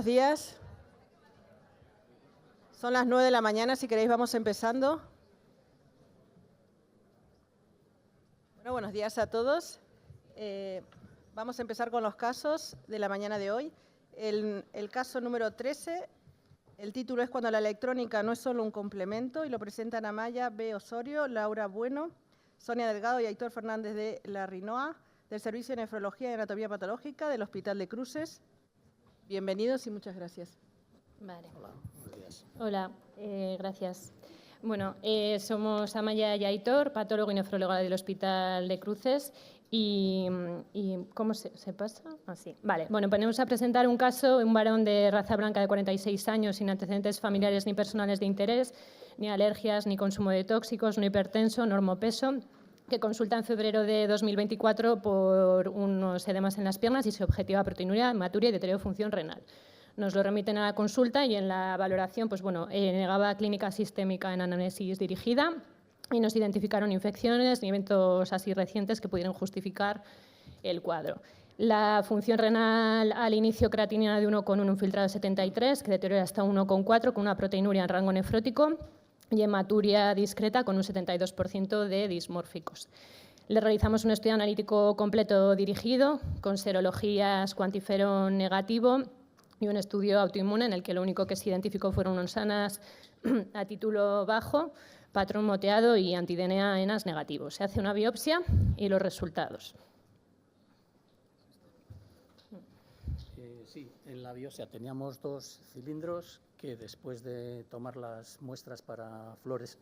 buenos días. Son las 9 de la mañana, si queréis vamos empezando. Bueno, buenos días a todos. Vamos a empezar con los casos de la mañana de hoy. El caso número 13, el título es Cuando la electrónica no es solo un complemento, y lo presentan Amaya B. Osorio, Laura Bueno, Sonia Delgado y Héctor Fernández de la Rinoa, del Servicio de Nefrología y Anatomía Patológica del Hospital de Cruces. Bienvenidos y muchas gracias. Vale. Hola, buenos días. Hola, gracias. Bueno, somos Amaya y Aitor, patólogo y nefróloga del Hospital de Cruces. ¿Y cómo se pasa? Así. Vale, bueno, venimos a presentar un caso de un varón de raza blanca de 46 años sin antecedentes familiares ni personales de interés, ni alergias, ni consumo de tóxicos, no hipertenso, normopeso, que consulta en febrero de 2024 por unos edemas en las piernas y se objetiva proteinuria, hematuria y deterioro de función renal. Nos lo remiten a la consulta y en la valoración pues bueno, negaba clínica sistémica en anamnesis dirigida y nos identificaron infecciones y eventos así recientes que pudieran justificar el cuadro. La función renal al inicio creatinina de 1 con un filtrado de 73, que deteriora hasta 1,4 con una proteinuria en rango nefrótico y hematuria discreta con un 72% de dismórficos. Le realizamos un estudio analítico completo dirigido con serologías cuantiferón negativo y un estudio autoinmune en el que lo único que se identificó fueron unas sanas a título bajo, patrón moteado y anti-DNA ENAS negativo. Se hace una biopsia y los resultados. Sí, en la biopsia teníamos 2 cilindros que después de tomar las muestras para flores...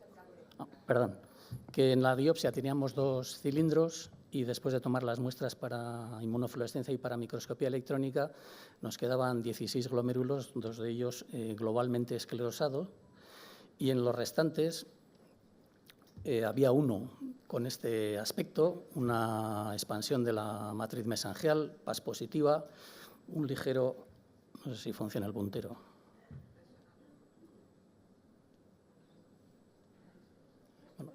que en la biopsia teníamos 2 cilindros y después de tomar las muestras para inmunofluorescencia y para microscopía electrónica nos quedaban 16 glomérulos, 2 de ellos globalmente esclerosados, y en los restantes había uno con este aspecto, una expansión de la matriz mesangial, PAS positiva, un ligero, no sé si funciona el puntero. Bueno.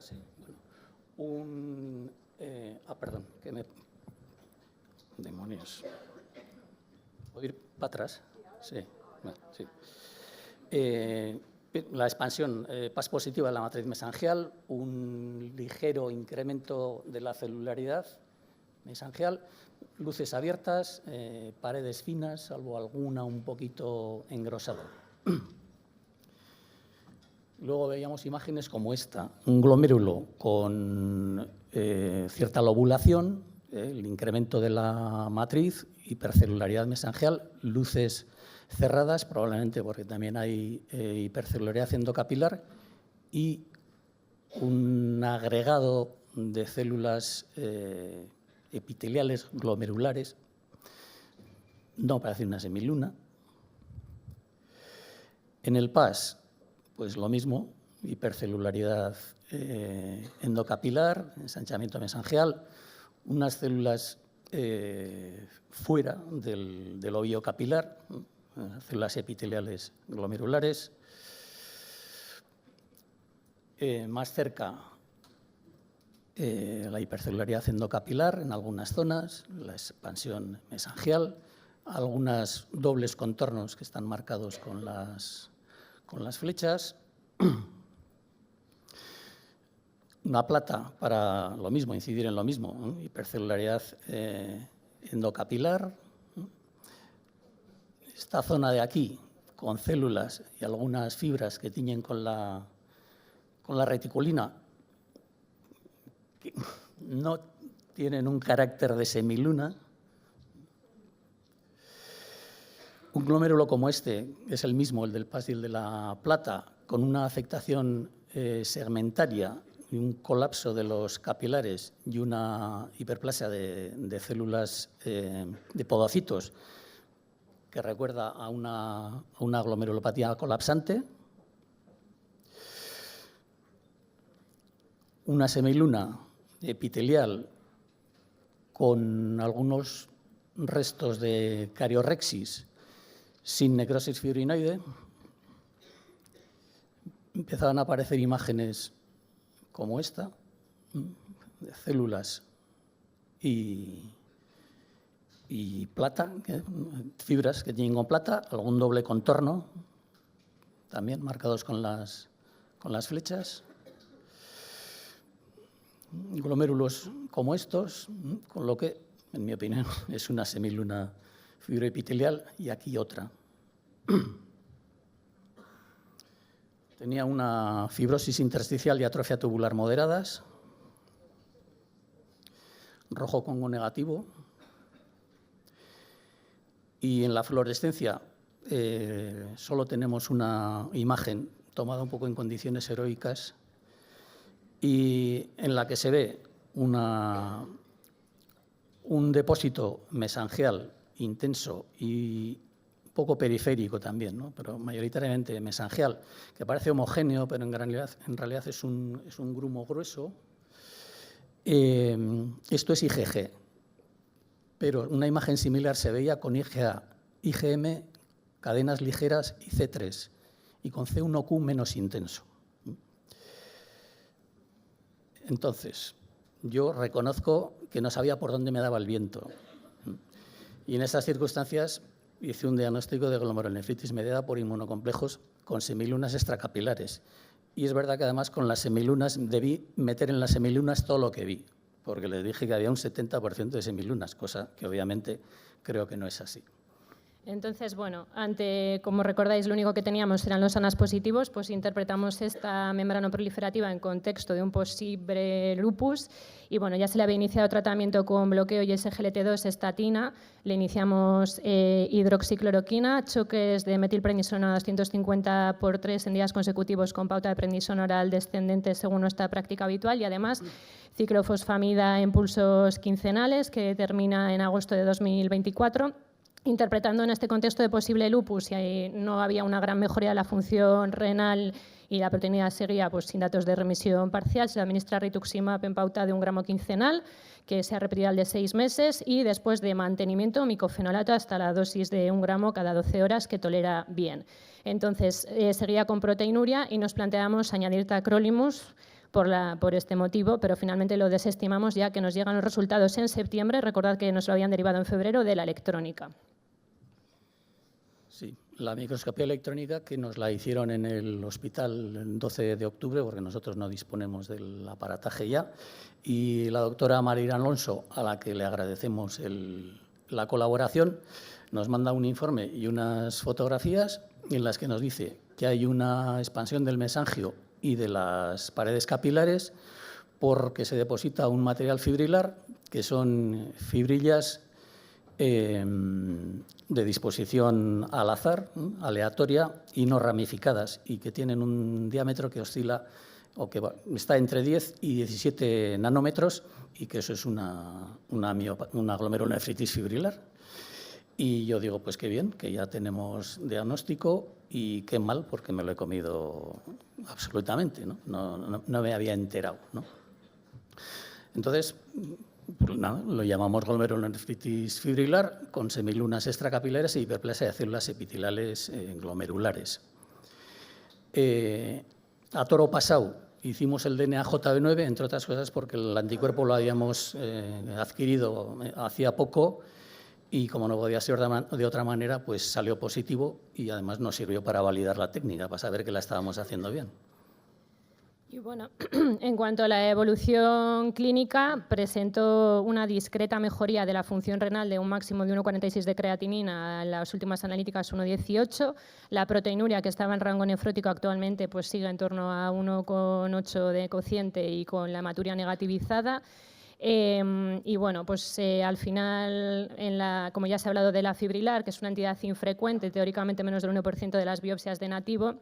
Sí, bueno. Perdón, que me... Demonios. ¿Puedo ir para atrás? Sí, bueno, sí. La expansión PAS positiva de la matriz mesangial, un ligero incremento de la celularidad mesangial, luces abiertas, paredes finas, salvo alguna un poquito engrosada. Luego veíamos imágenes como esta, un glomérulo con cierta lobulación, el incremento de la matriz, hipercelularidad mesangial, luces cerradas, probablemente porque también hay hipercelularidad endocapilar, y un agregado de células epiteliales glomerulares, no parece una semiluna. En el PAS, pues lo mismo, hipercelularidad endocapilar, ensanchamiento mesangial, unas células fuera del ovillo capilar, células epiteliales glomerulares. Más cerca, la hipercelularidad endocapilar en algunas zonas, la expansión mesangial, algunos dobles contornos que están marcados con las flechas. Una plata para lo mismo, incidir en lo mismo, hipercelularidad endocapilar. Esta zona de aquí, con células y algunas fibras que tiñen con la reticulina, que no tienen un carácter de semiluna. Un glomérulo como este, es el mismo, el del PAS y el de la plata, con una afectación segmentaria y un colapso de los capilares y una hiperplasia de células de podocitos que recuerda a una glomerulopatía colapsante. Una semiluna epitelial con algunos restos de cariorrexis sin necrosis fibrinoide. Empezaban a aparecer imágenes como esta, de células y y plata, fibras que tienen con plata, algún doble contorno, también marcados con las flechas. Glomérulos como estos, con lo que, en mi opinión, es una semiluna fibroepitelial, y aquí otra. Tenía una fibrosis intersticial y atrofia tubular moderadas, rojo Congo negativo, y en la fluorescencia solo tenemos una imagen tomada un poco en condiciones heroicas y en la que se ve un depósito mesangial intenso y poco periférico también, ¿no? Pero mayoritariamente mesangial, que parece homogéneo, pero en realidad es un grumo grueso. Esto es IgG, pero una imagen similar se veía con IgA, IgM, cadenas ligeras y C3, y con C1q menos intenso. Entonces, yo reconozco que no sabía por dónde me daba el viento. Y en esas circunstancias hice un diagnóstico de glomerulonefritis mediada por inmunocomplejos con semilunas extracapilares. Y es verdad que además con las semilunas debí meter en las semilunas todo lo que vi, porque les dije que había un 70% de semilunas, cosa que obviamente creo que no es así. Entonces, bueno, como recordáis, lo único que teníamos eran los ANAS positivos, pues interpretamos esta membrana proliferativa en contexto de un posible lupus y, bueno, ya se le había iniciado tratamiento con bloqueo y SGLT2, estatina, le iniciamos hidroxicloroquina, choques de metilprednisona 250/3 en días consecutivos con pauta de prednisona oral descendente según nuestra práctica habitual y, además, ciclofosfamida en pulsos quincenales que termina en agosto de 2024. Interpretando en este contexto de posible lupus, y no había una gran mejoría de la función renal y la proteinidad seguía pues, sin datos de remisión parcial, se administra rituximab en pauta de 1 gramo quincenal, que sea repetida al de 6 meses, y después de mantenimiento, micofenolato hasta la dosis de 1 gramo cada 12 horas, que tolera bien. Entonces, seguía con proteinuria y nos planteamos añadir tacrolimus por este motivo, pero finalmente lo desestimamos ya que nos llegan los resultados en septiembre. Recordad que nos lo habían derivado en febrero de la electrónica. Sí, la microscopía electrónica que nos la hicieron en el hospital el 12 de octubre, porque nosotros no disponemos del aparataje ya, y la doctora María Alonso, a la que le agradecemos la colaboración, nos manda un informe y unas fotografías en las que nos dice que hay una expansión del mesangio y de las paredes capilares porque se deposita un material fibrilar, que son fibrillas de disposición al azar, aleatoria y no ramificadas, y que tienen un diámetro que oscila o que está entre 10 y 17 nanómetros, y que eso es una glomerulonefritis fibrilar. Y yo digo, pues qué bien, que ya tenemos diagnóstico, y qué mal, porque me lo he comido absolutamente, ¿no? No me había enterado, ¿no? Entonces, pues nada, lo llamamos glomerulonefritis fibrilar con semilunas extracapilares e hiperplasia de células epiteliales glomerulares. A toro pasado hicimos el DNA JB9, entre otras cosas porque el anticuerpo lo habíamos adquirido hacía poco y, como no podía ser de otra manera, pues salió positivo y además nos sirvió para validar la técnica, para saber que la estábamos haciendo bien. Y bueno, en cuanto a la evolución clínica, presentó una discreta mejoría de la función renal de un máximo de 1,46 de creatinina en las últimas analíticas 1,18. La proteinuria, que estaba en rango nefrótico actualmente, pues sigue en torno a 1,8 de cociente y con la hematuria negativizada. Y bueno, pues al final, como ya se ha hablado de la fibrilar, que es una entidad infrecuente, teóricamente menos del 1% de las biopsias de nativo,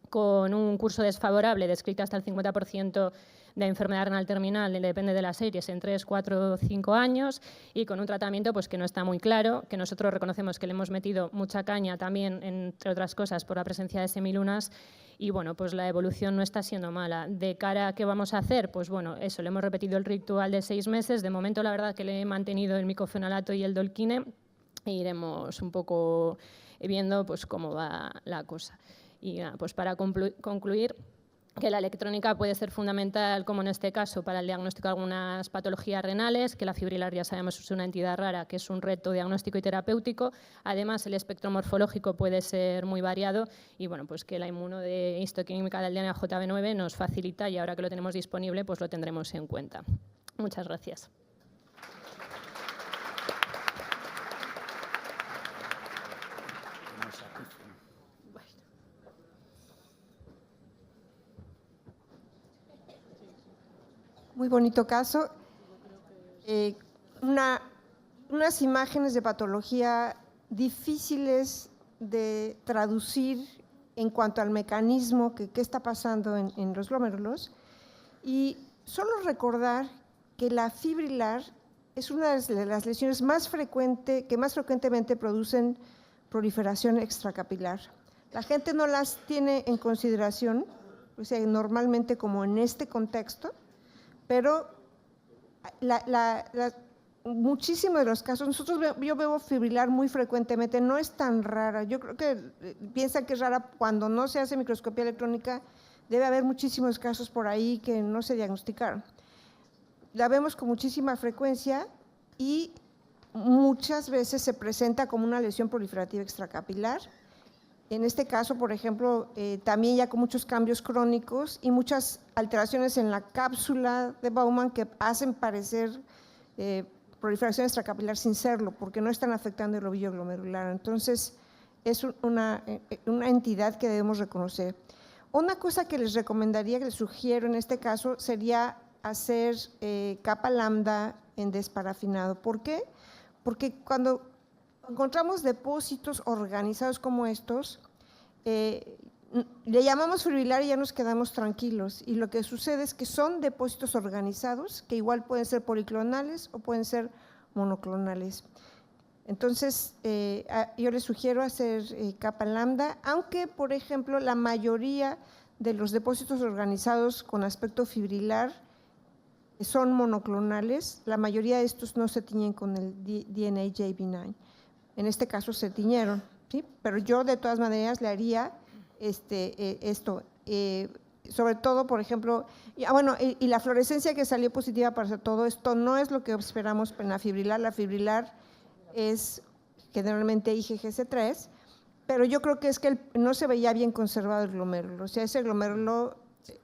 con un curso desfavorable descrito hasta el 50% de enfermedad renal terminal, depende de las series, en 3, 4 o 5 años, y con un tratamiento pues, que no está muy claro, que nosotros reconocemos que le hemos metido mucha caña también, entre otras cosas, por la presencia de semilunas, y bueno, pues la evolución no está siendo mala. ¿De cara a qué vamos a hacer? Pues bueno, eso, le hemos repetido el ritual de 6 meses. De momento, la verdad que le he mantenido el micofenolato y el dolquine, e iremos un poco viendo pues, cómo va la cosa. Y pues para concluir, que la electrónica puede ser fundamental, como en este caso, para el diagnóstico de algunas patologías renales, que la fibrilar ya sabemos es una entidad rara, que es un reto diagnóstico y terapéutico. Además, el espectro morfológico puede ser muy variado y bueno, pues que la inmunohistoquímica del DNA JB9 nos facilita y ahora que lo tenemos disponible, pues lo tendremos en cuenta. Muchas gracias. Muy bonito caso. Unas imágenes de patología difíciles de traducir en cuanto al mecanismo que está pasando en los glomérulos. Y solo recordar que la fibrilar es una de las lesiones que más frecuentemente producen proliferación extracapilar. La gente no las tiene en consideración, o sea, normalmente como en este contexto, pero muchísimos de los casos, yo veo fibrilar muy frecuentemente, no es tan rara. Yo creo que piensan que es rara cuando no se hace microscopía electrónica, debe haber muchísimos casos por ahí que no se diagnosticaron. La vemos con muchísima frecuencia y muchas veces se presenta como una lesión proliferativa extracapilar. En este caso, por ejemplo, también ya con muchos cambios crónicos y muchas alteraciones en la cápsula de Bowman que hacen parecer proliferación extracapilar sin serlo, porque no están afectando el ovillo glomerular. Entonces, es una entidad que debemos reconocer. Una cosa que les recomendaría, que les sugiero en este caso, sería hacer capa lambda en desparafinado. ¿Por qué? Porque cuando encontramos depósitos organizados como estos, le llamamos fibrilar y ya nos quedamos tranquilos. Y lo que sucede es que son depósitos organizados, que igual pueden ser policlonales o pueden ser monoclonales. Entonces, yo les sugiero hacer capa lambda, aunque, por ejemplo, la mayoría de los depósitos organizados con aspecto fibrilar son monoclonales, la mayoría de estos no se tiñen con el DNA JB9. En este caso se tiñeron, ¿sí? Pero yo de todas maneras le haría esto, sobre todo, por ejemplo, y la fluorescencia que salió positiva para todo esto no es lo que esperamos en la fibrilar. La fibrilar es generalmente IgGC3, pero yo creo que es que no se veía bien conservado el glomérulo, o sea, ese glomérulo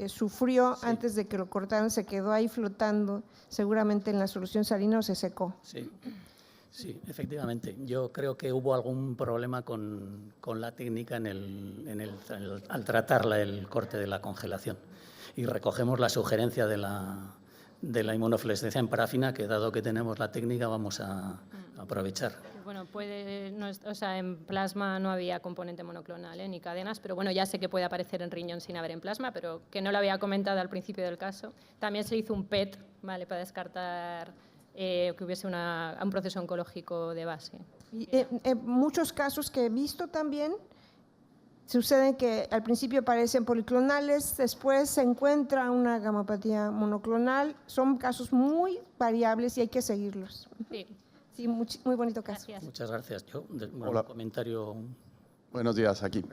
sufrió antes de que lo cortaran, se quedó ahí flotando, seguramente en la solución salina o se secó. Sí. Sí, efectivamente. Yo creo que hubo algún problema con la técnica al tratar el corte de la congelación. Y recogemos la sugerencia de la inmunofluorescencia en parafina, que dado que tenemos la técnica vamos a aprovechar. Bueno, en plasma no había componente monoclonal ni cadenas, pero bueno, ya sé que puede aparecer en riñón sin haber en plasma, pero que no lo había comentado al principio del caso. También se hizo un PET, ¿vale?, para descartar que hubiese un proceso oncológico de base. Y, en muchos casos que he visto también, sucede que al principio parecen policlonales, después se encuentra una gamopatía monoclonal. Son casos muy variables y hay que seguirlos. Sí, sí, muy bonito caso. Gracias. Muchas gracias. Yo, Hola. un comentario. Buenos días, aquí.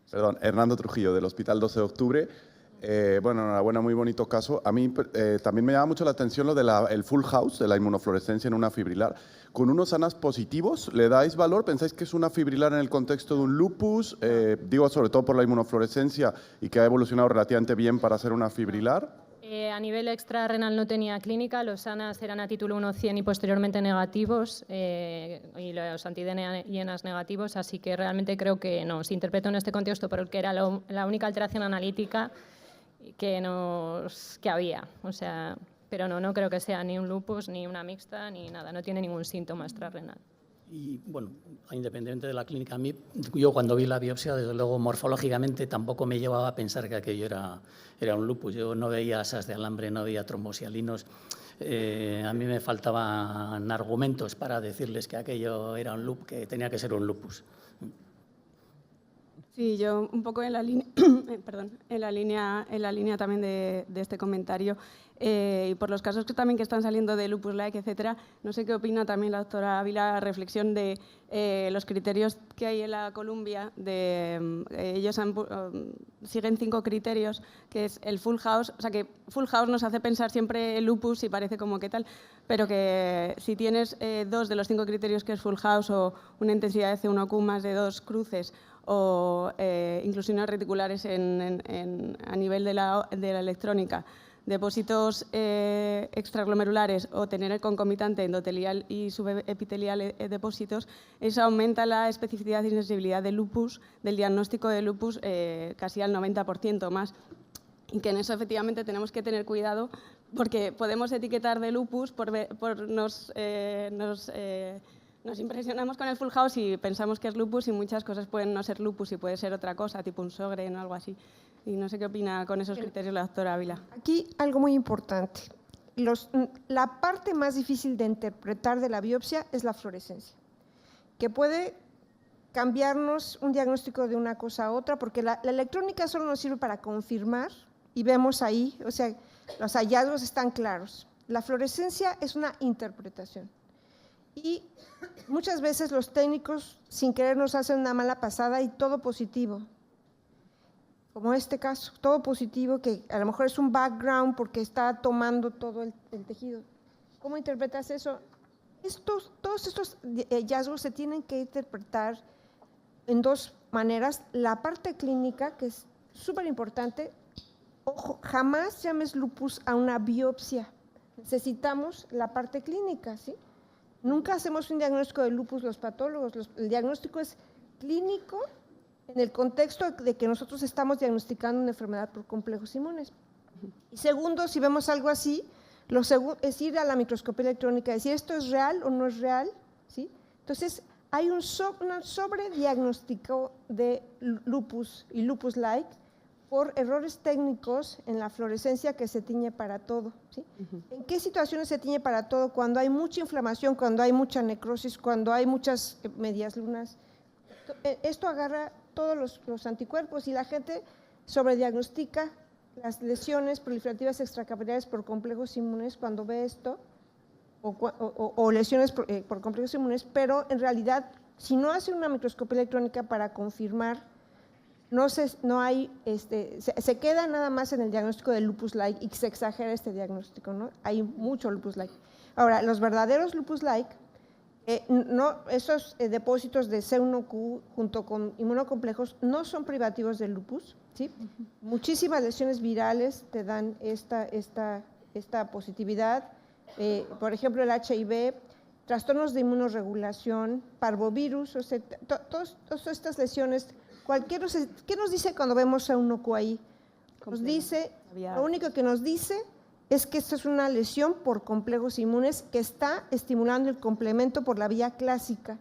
Perdón, Hernando Trujillo, del Hospital 12 de Octubre. Enhorabuena, muy bonito caso. A mí también me llama mucho la atención lo del full house, de la inmunofluorescencia en una fibrilar. Con unos ANAs positivos, ¿le dais valor? ¿Pensáis que es una fibrilar en el contexto de un lupus? Digo, sobre todo por la inmunofluorescencia y que ha evolucionado relativamente bien para ser una fibrilar. A nivel extrarrenal no tenía clínica, los ANAs eran a título 1-100 y posteriormente negativos, y los antidNA negativos, así que realmente creo que no, se interpretó en este contexto porque era la única alteración analítica que había, o sea, pero no creo que sea ni un lupus, ni una mixta, ni nada, no tiene ningún síntoma extrarrenal. Y bueno, independientemente de la clínica, yo cuando vi la biopsia, desde luego morfológicamente tampoco me llevaba a pensar que aquello era un lupus. Yo no veía asas de alambre, no veía trombosialinos. A mí me faltaban argumentos para decirles que aquello era un lupus, que tenía que ser un lupus. Sí, yo un poco en la línea, perdón, en la línea también de este comentario y por los casos que también que están saliendo de Lupus Like, etcétera. No sé qué opina también la doctora Ávila, la reflexión de los criterios que hay en la Columbia. Ellos siguen 5 criterios, que es el full house. O sea, que full house nos hace pensar siempre el lupus y parece como que tal, pero que si tienes 2 de los 5 criterios que es full house o una intensidad de C1Q más de 2 cruces o inclusiones reticulares a nivel de la electrónica, depósitos extraglomerulares o tener el concomitante endotelial y subepitelial depósitos, eso aumenta la especificidad y sensibilidad del lupus, del diagnóstico de lupus casi al 90% más. Y que en eso efectivamente tenemos que tener cuidado porque podemos etiquetar de lupus nos impresionamos con el full house y pensamos que es lupus y muchas cosas pueden no ser lupus y puede ser otra cosa, tipo un Sjögren o algo así. Y no sé qué opina con esos criterios la doctora Ávila. Aquí algo muy importante. La parte más difícil de interpretar de la biopsia es la fluorescencia, que puede cambiarnos un diagnóstico de una cosa a otra, porque la electrónica solo nos sirve para confirmar y vemos ahí, o sea, los hallazgos están claros. La fluorescencia es una interpretación. Y muchas veces los técnicos, sin querer, nos hacen una mala pasada y todo positivo. Como este caso, todo positivo, que a lo mejor es un background porque está tomando todo el tejido. ¿Cómo interpretas eso? Todos estos hallazgos se tienen que interpretar en 2 maneras. La parte clínica, que es súper importante. Ojo, jamás llames lupus a una biopsia. Necesitamos la parte clínica, ¿sí? Nunca hacemos un diagnóstico de lupus los patólogos. El diagnóstico es clínico en el contexto de que nosotros estamos diagnosticando una enfermedad por complejos inmunes. Y segundo, si vemos algo así, es ir a la microscopía electrónica y decir esto es real o no es real, ¿sí? Entonces, hay un sobrediagnóstico de lupus y lupus-like por errores técnicos en la fluorescencia que se tiñe para todo, ¿sí? ¿En qué situaciones se tiñe para todo? Cuando hay mucha inflamación, cuando hay mucha necrosis, cuando hay muchas medias lunas. Esto agarra todos los anticuerpos y la gente sobrediagnostica las lesiones proliferativas extracapilares por complejos inmunes cuando ve esto, o lesiones por complejos inmunes, pero en realidad, si no hace una microscopía electrónica para confirmar, se queda nada más en el diagnóstico de lupus-like y se exagera este diagnóstico, ¿no? Hay mucho lupus-like. Ahora, los verdaderos lupus-like, esos depósitos de C1Q junto con inmunocomplejos no son privativos del lupus, ¿sí? Muchísimas lesiones virales te dan esta positividad, por ejemplo el HIV, trastornos de inmunorregulación, parvovirus, o sea, todas estas lesiones. ¿Qué nos dice cuando vemos C1Q ahí? Nos dice, lo único que nos dice es que esta es una lesión por complejos inmunes que está estimulando el complemento por la vía clásica,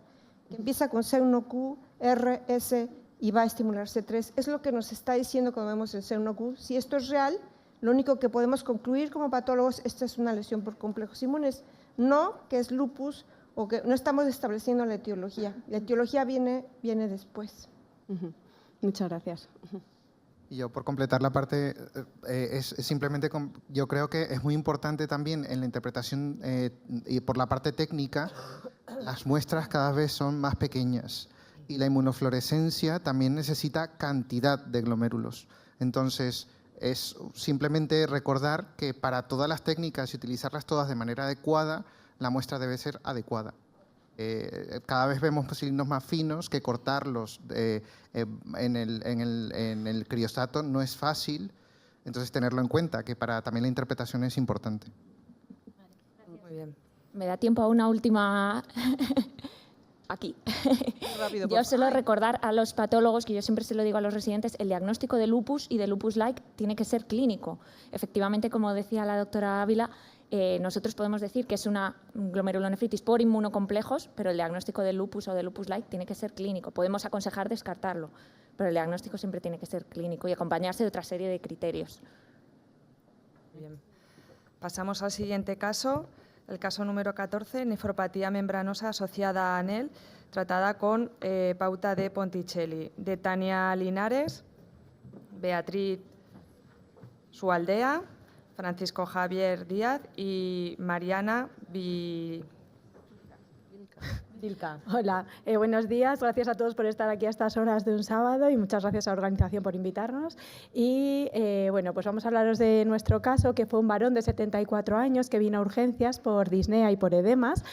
que empieza con C1Q, R, S y va a estimular C3. Es lo que nos está diciendo cuando vemos el C1Q. Si esto es real, lo único que podemos concluir como patólogos, esta es una lesión por complejos inmunes, no que es lupus o que no estamos estableciendo la etiología. La etiología viene después. Muchas gracias. Y yo, por completar la parte, simplemente, yo creo que es muy importante también en la interpretación y por la parte técnica, las muestras cada vez son más pequeñas y la inmunofluorescencia también necesita cantidad de glomérulos. Entonces, es simplemente recordar que para todas las técnicas y utilizarlas todas de manera adecuada, la muestra debe ser adecuada. Cada vez vemos cilindros más finos que cortarlos en el criostato no es fácil, entonces tenerlo en cuenta, que para también la interpretación es importante. Muy bien. Me da tiempo a una última aquí. Rápido, Yo solo recordar a los patólogos, que yo siempre se lo digo a los residentes, el diagnóstico de lupus y de lupus-like tiene que ser clínico. Efectivamente, como decía la doctora Ávila, nosotros podemos decir que es una glomerulonefritis por inmunocomplejos, pero el diagnóstico de lupus o de lupus-like tiene que ser clínico. Podemos aconsejar descartarlo, pero el diagnóstico siempre tiene que ser clínico y acompañarse de otra serie de criterios. Bien. Pasamos al siguiente caso, el caso número 14, nefropatía membranosa asociada a ANEL, tratada con pauta de Ponticelli, de Tania Linares, Beatriz Sualdea, Francisco Javier Díaz y Mariana Vilca. Hola, buenos días. Gracias a todos por estar aquí a estas horas de un sábado y muchas gracias a la organización por invitarnos. Y bueno, pues vamos a hablaros de nuestro caso, que fue un varón de 74 años que vino a urgencias por disnea y por edemas.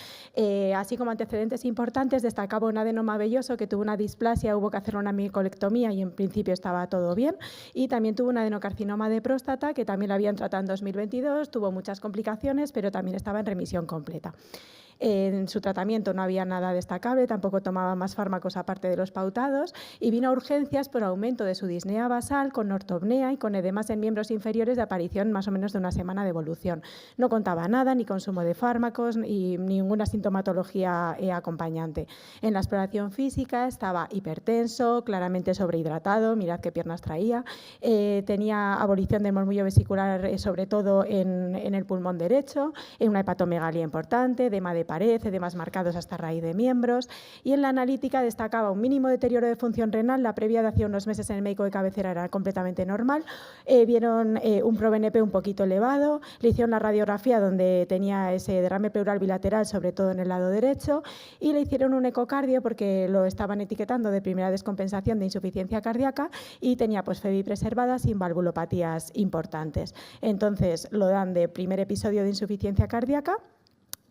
Así como antecedentes importantes, destacaba un adenoma velloso que tuvo una displasia, hubo que hacer una micolectomía y en principio estaba todo bien. Y también tuvo un adenocarcinoma de próstata que también lo habían tratado en 2022, tuvo muchas complicaciones, pero también estaba en remisión completa. En su tratamiento no había nada destacable, tampoco tomaba más fármacos aparte de los pautados y vino a urgencias por aumento de su disnea basal con ortopnea y con edemas en miembros inferiores de aparición más o menos de una semana de evolución. No contaba nada, ni consumo de fármacos y ninguna sintomatología acompañante. En la exploración física estaba hipertenso, claramente sobrehidratado, mirad qué piernas traía, tenía abolición del murmullo vesicular sobre todo en el pulmón derecho, una hepatomegalia importante, edema de pared, edemas marcados hasta raíz de miembros, y en la analítica destacaba un mínimo deterioro de función renal. La previa de hace unos meses en el médico de cabecera era completamente normal. Vieron un ProBNP un poquito elevado, le hicieron la radiografía donde tenía ese derrame pleural bilateral, sobre todo en el lado derecho, y le hicieron un ecocardio porque lo estaban etiquetando de primera descompensación de insuficiencia cardíaca y tenía pues FEBI preservada sin valvulopatías importantes. Entonces lo dan de primer episodio de insuficiencia cardíaca.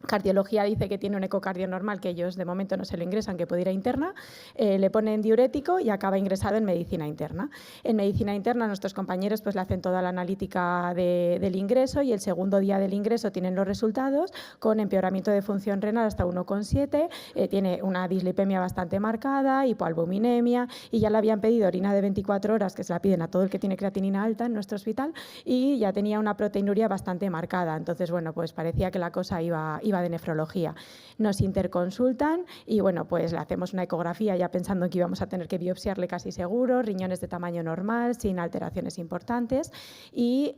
Cardiología dice que tiene un ecocardio normal, que ellos de momento no se lo ingresan, que puede ir a interna, le ponen diurético y acaba ingresado en medicina interna. En medicina interna nuestros compañeros pues le hacen toda la analítica del ingreso y el segundo día del ingreso tienen los resultados con empeoramiento de función renal hasta 1,7, tiene una dislipemia bastante marcada, hipoalbuminemia y ya le habían pedido orina de 24 horas, que se la piden a todo el que tiene creatinina alta en nuestro hospital, y ya tenía una proteinuria bastante marcada. Entonces, bueno, pues parecía que la cosa iba de nefrología. Nos interconsultan y bueno, pues le hacemos una ecografía ya pensando que íbamos a tener que biopsiarle casi seguro, riñones de tamaño normal, sin alteraciones importantes y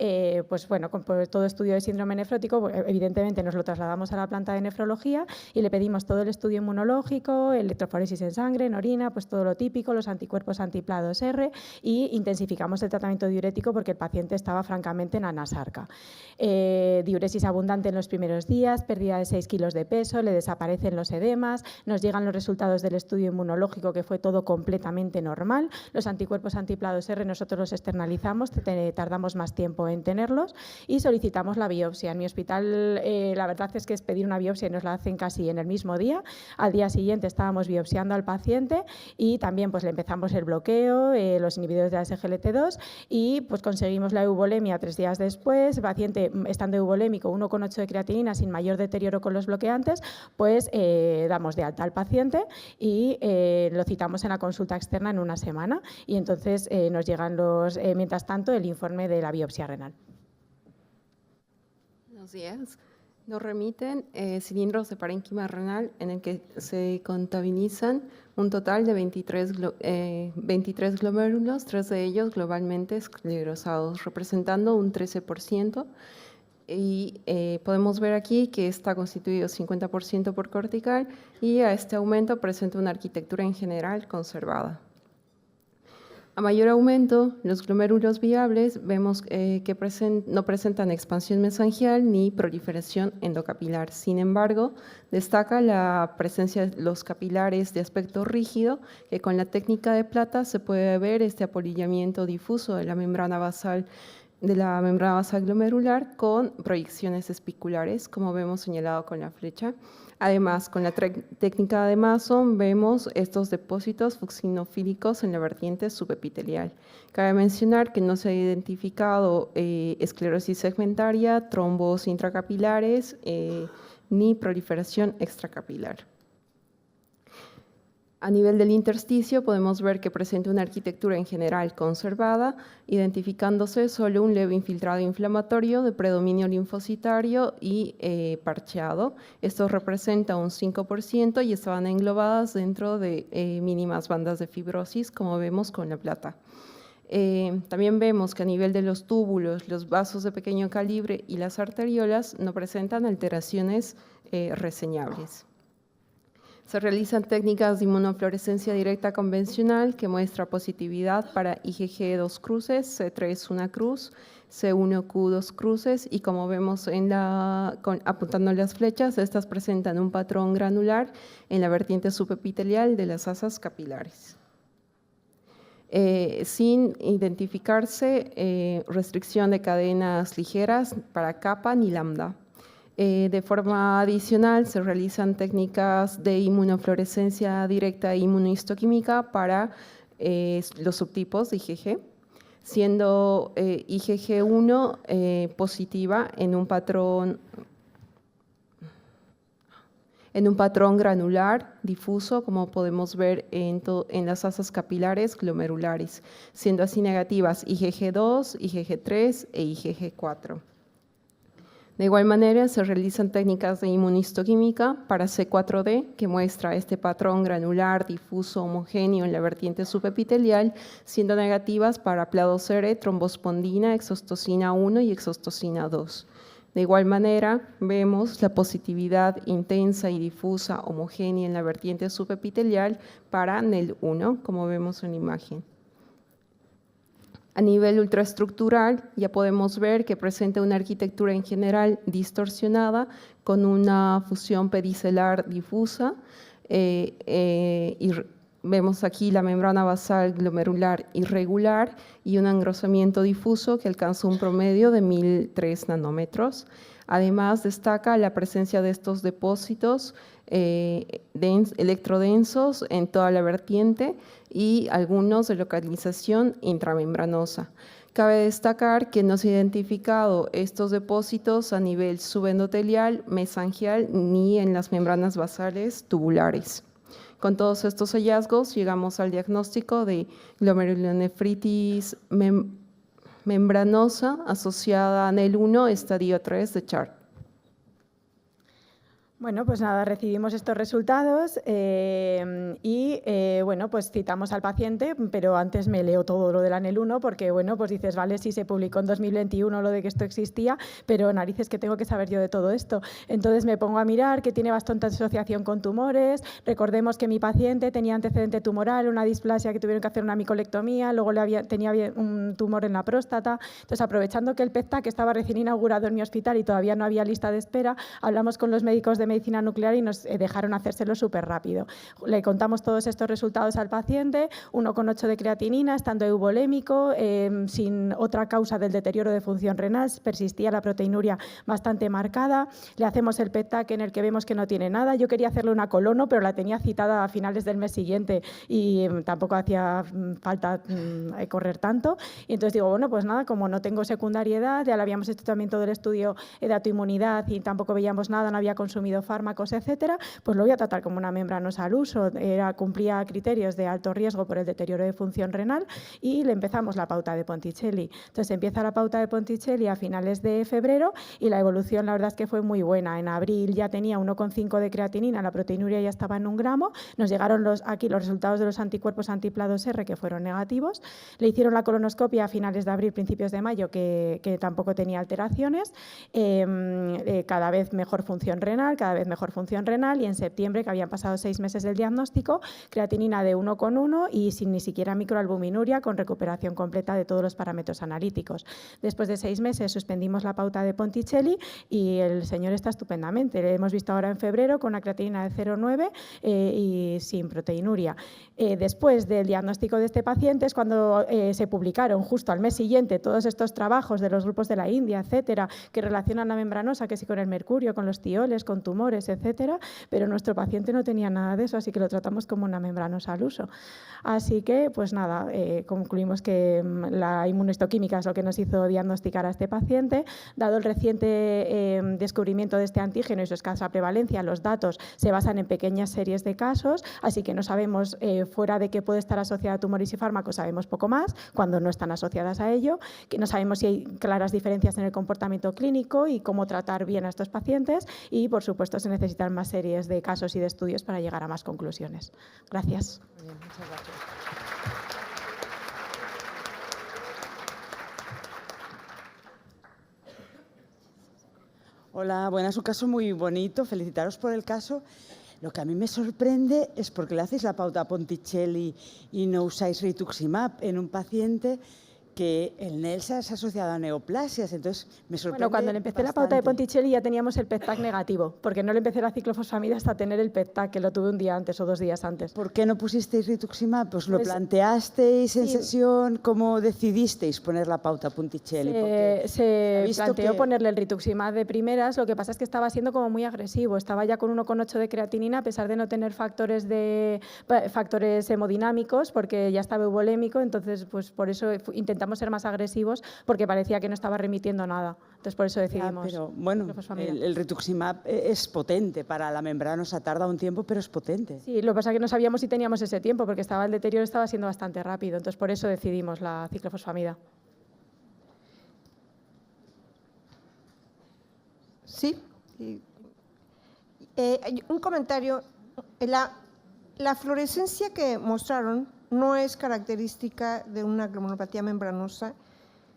pues bueno, con todo estudio de síndrome nefrótico, evidentemente nos lo trasladamos a la planta de nefrología y le pedimos todo el estudio inmunológico, electroforesis en sangre, en orina, pues todo lo típico, los anticuerpos antiplados R y intensificamos el tratamiento diurético porque el paciente estaba francamente en anasarca. Diuresis abundante en los primeros días, pérdida de 6 kilos de peso, le desaparecen los edemas, nos llegan los resultados del estudio inmunológico que fue todo completamente normal, los anticuerpos antiplados R nosotros los externalizamos, tardamos más tiempo en tenerlos y solicitamos la biopsia. En mi hospital la verdad es que es pedir una biopsia y nos la hacen casi en el mismo día. Al día siguiente estábamos biopsiando al paciente y también pues le empezamos el bloqueo, los inhibidores de la SGLT2 y pues conseguimos la eubolemia 3 días después, el paciente estando eubolémico 1,8 de creatinina sin mayor deterioro con los bloqueantes, pues damos de alta al paciente y lo citamos en la consulta externa en una semana y entonces nos llegan mientras tanto el informe de la biopsia renal. Buenos días. Nos remiten cilindros de parénquima renal en el que se contabilizan un total de 23 glomérulos, 3 de ellos globalmente esclerosados, representando un 13%. Y podemos ver aquí que está constituido 50% por cortical y a este aumento presenta una arquitectura en general conservada. A mayor aumento, los glomérulos viables vemos que no presentan expansión mesangial ni proliferación endocapilar. Sin embargo, destaca la presencia de los capilares de aspecto rígido, que con la técnica de Plata se puede ver este apolillamiento difuso de la membrana basal glomerular con proyecciones espiculares, como vemos señalado con la flecha. Además, con la técnica de Mason vemos estos depósitos fucsinofílicos en la vertiente subepitelial. Cabe mencionar que no se ha identificado esclerosis segmentaria, trombos intracapilares ni proliferación extracapilar. A nivel del intersticio podemos ver que presenta una arquitectura en general conservada, identificándose solo un leve infiltrado inflamatorio de predominio linfocitario y parcheado. Esto representa un 5% y estaban englobadas dentro de mínimas bandas de fibrosis, como vemos con la Plata. También vemos que a nivel de los túbulos, los vasos de pequeño calibre y las arteriolas no presentan alteraciones reseñables. Se realizan técnicas de inmunofluorescencia directa convencional que muestra positividad para IgG 2 cruces, C3 una cruz, C1Q 2 cruces y como vemos apuntando las flechas, estas presentan un patrón granular en la vertiente subepitelial de las asas capilares. Sin identificarse restricción de cadenas ligeras para kappa ni lambda. De forma adicional, se realizan técnicas de inmunofluorescencia directa e inmunohistoquímica para los subtipos de IgG, siendo IgG1 positiva en un patrón granular difuso, como podemos ver en las asas capilares glomerulares, siendo así negativas IgG2, IgG3 e IgG4. De igual manera, se realizan técnicas de inmunistoquímica para C4D, que muestra este patrón granular difuso homogéneo en la vertiente subepitelial, siendo negativas para pladocere, trombospondina, exostosina 1 y exostosina 2. De igual manera, vemos la positividad intensa y difusa homogénea en la vertiente subepitelial para NEL1, como vemos en la imagen. A nivel ultraestructural, ya podemos ver que presenta una arquitectura en general distorsionada con una fusión pedicelar difusa y vemos aquí la membrana basal glomerular irregular y un engrosamiento difuso que alcanza un promedio de 1003 nanómetros. Además, destaca la presencia de estos depósitos electrodensos en toda la vertiente y algunos de localización intramembranosa. Cabe destacar que no se han identificado estos depósitos a nivel subendotelial, mesangial ni en las membranas basales tubulares. Con todos estos hallazgos llegamos al diagnóstico de glomerulonefritis membranosa asociada a NEL1 estadio 3 de Chart. Bueno, pues nada, recibimos estos resultados bueno, pues citamos al paciente, pero antes me leo todo lo del ANEL1 porque, bueno, pues dices, vale, sí se publicó en 2021 lo de que esto existía, pero narices que tengo que saber yo de todo esto. Entonces me pongo a mirar que tiene bastante asociación con tumores. Recordemos que mi paciente tenía antecedente tumoral, una displasia que tuvieron que hacer una micolectomía, luego tenía un tumor en la próstata. Entonces, aprovechando que el PET-TAC estaba recién inaugurado en mi hospital y todavía no había lista de espera, hablamos con los médicos de medicina nuclear y nos dejaron hacérselo súper rápido. Le contamos todos estos resultados al paciente, 1,8 de creatinina, estando eubolémico, sin otra causa del deterioro de función renal, persistía la proteinuria bastante marcada. Le hacemos el PET-TAC en el que vemos que no tiene nada. Yo quería hacerle una colono, pero la tenía citada a finales del mes siguiente y tampoco hacía falta correr tanto. Y entonces digo, bueno, pues nada, como no tengo secundariedad, ya le habíamos hecho también todo el estudio de autoinmunidad y tampoco veíamos nada, no había consumido fármacos, etcétera, pues lo voy a tratar como una membranosa al uso. Cumplía criterios de alto riesgo por el deterioro de función renal y le empezamos la pauta de Ponticelli. Entonces empieza la pauta de Ponticelli a finales de febrero y la evolución la verdad es que fue muy buena. En abril ya tenía 1,5 de creatinina, la proteinuria ya estaba en 1 gramo, nos llegaron aquí los resultados de los anticuerpos anti-PLA2R que fueron negativos, le hicieron la colonoscopia a finales de abril, principios de mayo que tampoco tenía alteraciones, cada vez mejor función renal, y en septiembre, que habían pasado 6 meses del diagnóstico, creatinina de 1,1 y sin ni siquiera microalbuminuria, con recuperación completa de todos los parámetros analíticos. Después de 6 meses suspendimos la pauta de Ponticelli y el señor está estupendamente. Le hemos visto ahora en febrero con una creatinina de 0,9 y sin proteinuria. Después del diagnóstico de este paciente es cuando se publicaron justo al mes siguiente todos estos trabajos de los grupos de la India, etcétera, que relacionan la membranosa, que sí con el mercurio, con los tioles, con tumores, etcétera, pero nuestro paciente no tenía nada de eso, así que lo tratamos como una membranosa al uso. Así que, pues nada, concluimos que la inmunohistoquímica es lo que nos hizo diagnosticar a este paciente. Dado el reciente descubrimiento de este antígeno y su escasa prevalencia, los datos se basan en pequeñas series de casos, así que no sabemos, fuera de que puede estar asociada a tumores y fármacos, sabemos poco más, cuando no están asociadas a ello, que no sabemos si hay claras diferencias en el comportamiento clínico y cómo tratar bien a estos pacientes y, por supuesto, se necesitan más series de casos y de estudios para llegar a más conclusiones. Gracias. Muy bien, muchas gracias. Hola, bueno, es un caso muy bonito, felicitaros por el caso. Lo que a mí me sorprende es por qué le hacéis la pauta a Ponticelli y no usáis rituximab en un paciente que el NEL se ha asociado a neoplasias, entonces me sorprende. Bueno, cuando le empecé la pauta de Ponticelli ya teníamos el PET-TAC negativo, porque no le empecé la ciclofosfamida hasta tener el PET-TAC, que lo tuve un día antes o 2 días antes. ¿Por qué no pusisteis rituximab? Pues lo planteasteis en sesión, ¿cómo decidisteis poner la pauta a Ponticelli? Se planteó ponerle el rituximab de primeras, lo que pasa es que estaba siendo como muy agresivo, estaba ya con 1,8 de creatinina, a pesar de no tener factores hemodinámicos, porque ya estaba eubolémico, entonces pues por eso intentamos ser más agresivos, porque parecía que no estaba remitiendo nada. Entonces por eso decidimos. Pero bueno, el rituximab es potente para la membranosa, tarda un tiempo, pero es potente. Sí, lo que pasa es que no sabíamos si teníamos ese tiempo, porque el deterioro estaba siendo bastante rápido, entonces por eso decidimos la ciclofosfamida. Sí. Un comentario. La fluorescencia que mostraron no es característica de una glomerulopatía membranosa.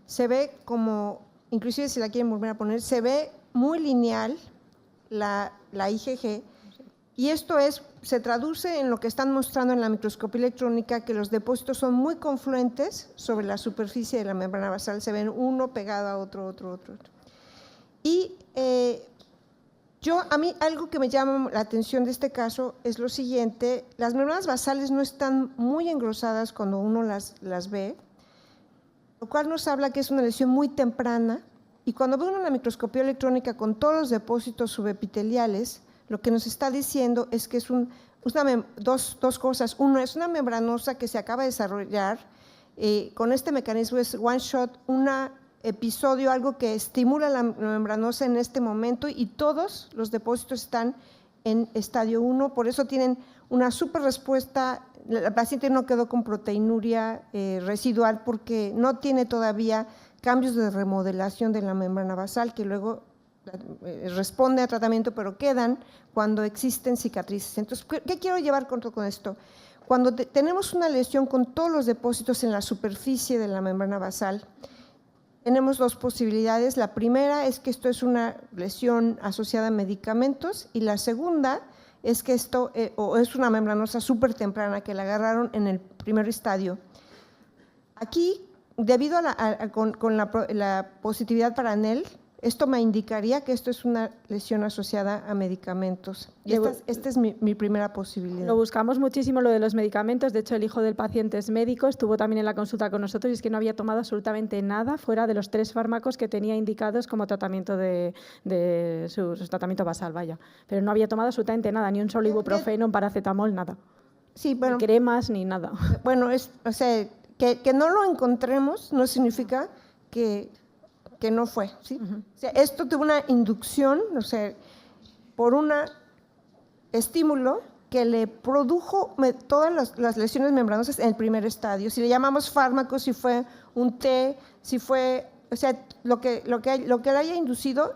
Se ve como, inclusive si la quieren volver a poner, se ve muy lineal la IgG. Y esto se traduce en lo que están mostrando en la microscopía electrónica, que los depósitos son muy confluentes sobre la superficie de la membrana basal. Se ven uno pegado a otro. Y a mí algo que me llama la atención de este caso es lo siguiente: las membranas basales no están muy engrosadas cuando uno las ve, lo cual nos habla que es una lesión muy temprana, y cuando ve uno la microscopía electrónica con todos los depósitos subepiteliales, lo que nos está diciendo es que es dos cosas. Uno, es una membranosa que se acaba de desarrollar, con este mecanismo es one shot, episodio, algo que estimula la membranosa en este momento, y todos los depósitos están en estadio 1, por eso tienen una super respuesta. La paciente no quedó con proteinuria residual porque no tiene todavía cambios de remodelación de la membrana basal que luego responde a tratamiento, pero quedan cuando existen cicatrices. Entonces, ¿qué quiero llevar con esto? Cuando tenemos una lesión con todos los depósitos en la superficie de la membrana basal, tenemos dos posibilidades. La primera es que esto es una lesión asociada a medicamentos, y la segunda es que esto es una membranosa súper temprana que la agarraron en el primer estadio. Aquí, debido a la positividad para NEL, esto me indicaría que esto es una lesión asociada a medicamentos. Y esta es mi primera posibilidad. Lo buscamos muchísimo, lo de los medicamentos. De hecho, el hijo del paciente es médico, estuvo también en la consulta con nosotros, y es que no había tomado absolutamente nada fuera de los 3 fármacos que tenía indicados como tratamiento de su tratamiento basal, vaya. Pero no había tomado absolutamente nada, ni un solo ibuprofeno, un paracetamol, nada. Sí, bueno, ni cremas, ni nada. Bueno, que no lo encontremos no significa que no fue, ¿sí? O sea, esto tuvo una inducción, por un estímulo que le produjo todas las lesiones membranosas en el primer estadio. Si le llamamos fármaco, si fue un té, si fue, lo que le haya inducido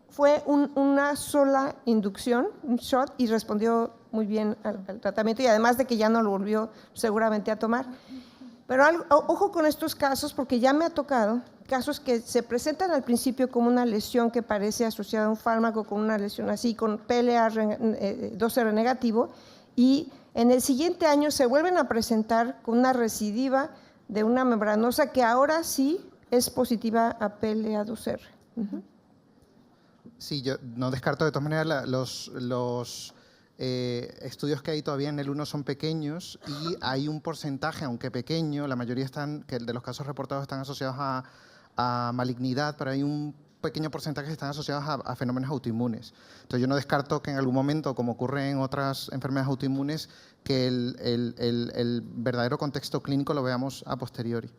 fue una sola inducción, un shot, y respondió muy bien al tratamiento, y además de que ya no lo volvió seguramente a tomar. Pero ojo con estos casos, porque ya me ha tocado casos que se presentan al principio como una lesión que parece asociada a un fármaco, con una lesión así, con PLA 2R negativo, y en el siguiente año se vuelven a presentar con una recidiva de una membranosa que ahora sí es positiva a PLA 2R. Sí, yo no descarto de todas maneras los estudios que hay todavía en el 1 son pequeños, y hay un porcentaje, aunque pequeño, la mayoría de los casos reportados están asociados a malignidad, pero hay un pequeño porcentaje que están asociados a fenómenos autoinmunes. Entonces yo no descarto que en algún momento, como ocurre en otras enfermedades autoinmunes, que el verdadero contexto clínico lo veamos a posteriori.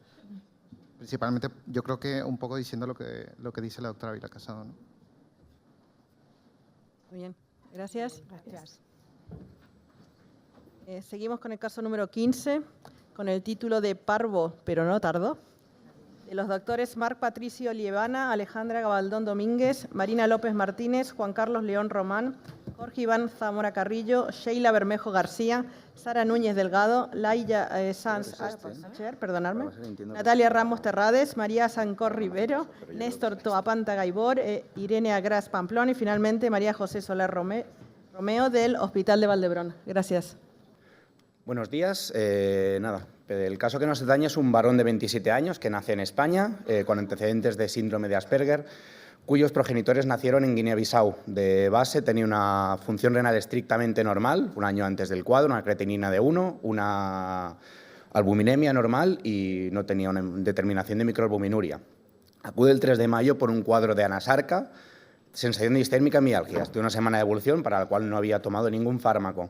Principalmente, yo creo que un poco diciendo lo que dice la doctora Ávila Casado, ¿no? Muy bien, gracias. Seguimos con el caso número 15, con el título de Parvo, pero no tardó, de los doctores Marc Patricio Lievana, Alejandra Gabaldón Domínguez, Marina López Martínez, Juan Carlos León Román, Jorge Iván Zamora Carrillo, Sheila Bermejo García, Sara Núñez Delgado, Laia Sanz perdonadme, Natalia Ramos Terrades, María Sancor Rivero, Néstor Toapanta Gaibor, Irene Agras Pamplón, y finalmente María José Soler Romeo, del Hospital de Valdebrón. Gracias. Buenos días. Nada, el caso que nos atañe es un varón de 27 años que nace en España con antecedentes de síndrome de Asperger, cuyos progenitores nacieron en Guinea-Bissau. De base tenía una función renal estrictamente normal, un año antes del cuadro, una creatinina de 1, una albuminemia normal y no tenía una determinación de microalbuminuria. Acude el 3 de mayo por un cuadro de anasarca, sensación de distérmica, mialgias, de una semana de evolución para la cual no había tomado ningún fármaco.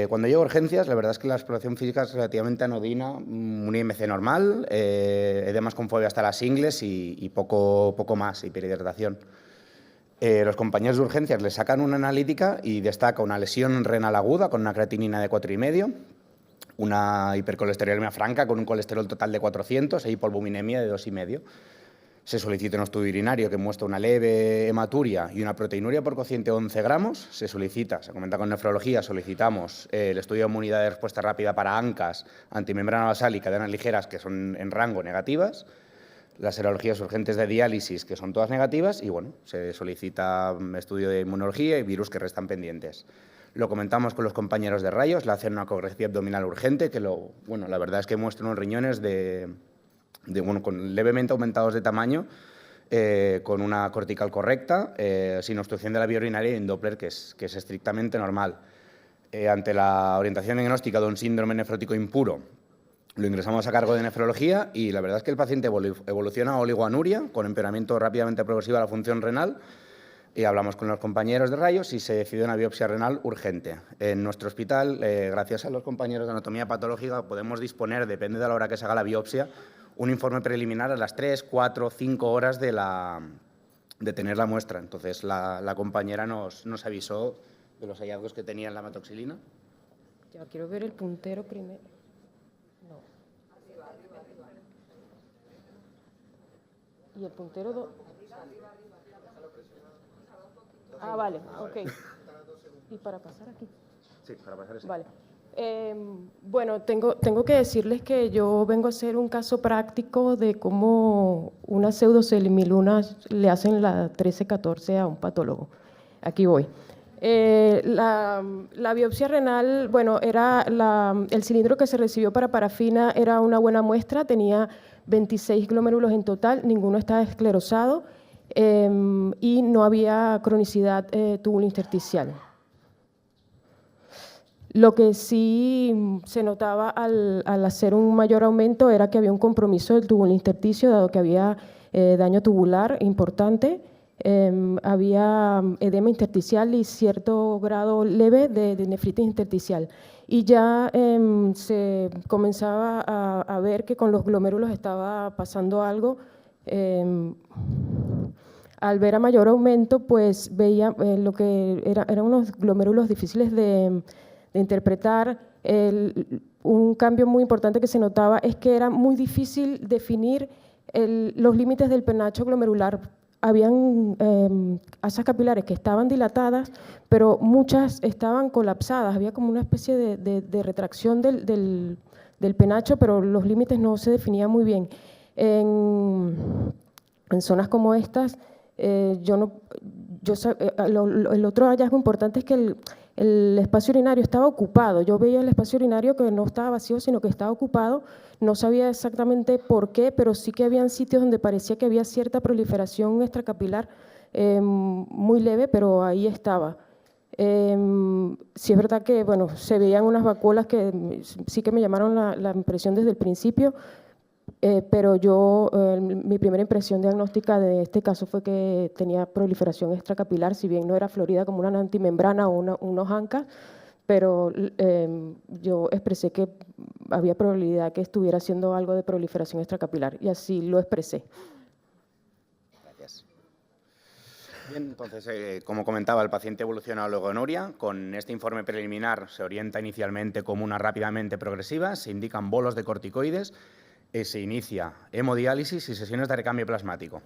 Cuando llego a urgencias, la verdad es que la exploración física es relativamente anodina, un IMC normal, edemas con fobia hasta las ingles y poco más, hiperhidratación. Los compañeros de urgencias le sacan una analítica y destaca una lesión renal aguda con una creatinina de 4,5, una hipercolesterolemia franca con un colesterol total de 400 e hipoalbuminemia de 2,5. Se solicita un estudio urinario que muestra una leve hematuria y una proteinuria por cociente 11 gramos. Se comenta con nefrología, solicitamos el estudio de inmunidad de respuesta rápida para ANCAS, antimembrana basal y cadenas ligeras, que son en rango negativas. Las serologías urgentes de diálisis, que son todas negativas. Y bueno, se solicita estudio de inmunología y virus que restan pendientes. Lo comentamos con los compañeros de rayos, le hacen una ecografía abdominal urgente, que la verdad es que muestra unos riñones con levemente aumentados de tamaño, con una cortical correcta, sin obstrucción de la vía urinaria y en Doppler, que es estrictamente normal. Ante la orientación diagnóstica de un síndrome nefrótico impuro, lo ingresamos a cargo de nefrología y la verdad es que el paciente evoluciona a oligoanuria, con empeoramiento rápidamente progresivo de la función renal, y hablamos con los compañeros de rayos y se decide una biopsia renal urgente. En nuestro hospital, gracias a los compañeros de anatomía patológica, podemos disponer, depende de la hora que se haga la biopsia, un informe preliminar a las 3, 4, 5 horas de tener la muestra. Entonces, la compañera nos avisó de los hallazgos que tenía en la hematoxilina. Ya quiero ver el puntero primero. No. ¿Y el puntero? Ah, vale, ok. ¿Y para pasar aquí? Sí, para pasar eso. Vale. Bueno, tengo que decirles que yo vengo a hacer un caso práctico de cómo una pseudocelimiluna le hacen la 13-14 a un patólogo. Aquí voy. La biopsia renal, bueno, el cilindro que se recibió para parafina era una buena muestra, tenía 26 glomérulos en total, ninguno estaba esclerosado y no había cronicidad tubulointersticial. Lo que sí se notaba al hacer un mayor aumento era que había un compromiso del tubulo intersticio, dado que había daño tubular importante, había edema intersticial y cierto grado leve de nefritis intersticial. Y ya se comenzaba a ver que con los glomérulos estaba pasando algo. Al ver a mayor aumento, pues veía lo que eran unos glomérulos difíciles de interpretar. Un cambio muy importante que se notaba es que era muy difícil definir los límites del penacho glomerular. Habían asas capilares que estaban dilatadas, pero muchas estaban colapsadas. Había como una especie de retracción del penacho, pero los límites no se definían muy bien. En zonas como estas, el otro hallazgo importante es que el espacio urinario estaba ocupado. Yo veía el espacio urinario que no estaba vacío, sino que estaba ocupado. No sabía exactamente por qué, pero sí que habían sitios donde parecía que había cierta proliferación extracapilar muy leve, pero ahí estaba. Sí es verdad que bueno, se veían unas vacuolas que sí que me llamaron la impresión desde el principio, pero mi primera impresión diagnóstica de este caso fue que tenía proliferación extracapilar, si bien no era florida como una antimembrana o unos ANCA, pero yo expresé que había probabilidad que estuviera haciendo algo de proliferación extracapilar y así lo expresé. Gracias. Bien, entonces, como comentaba, el paciente evoluciona a oligonuria. Con este informe preliminar se orienta inicialmente como una rápidamente progresiva, se indican bolos de corticoides, se inicia hemodiálisis y sesiones de recambio plasmático,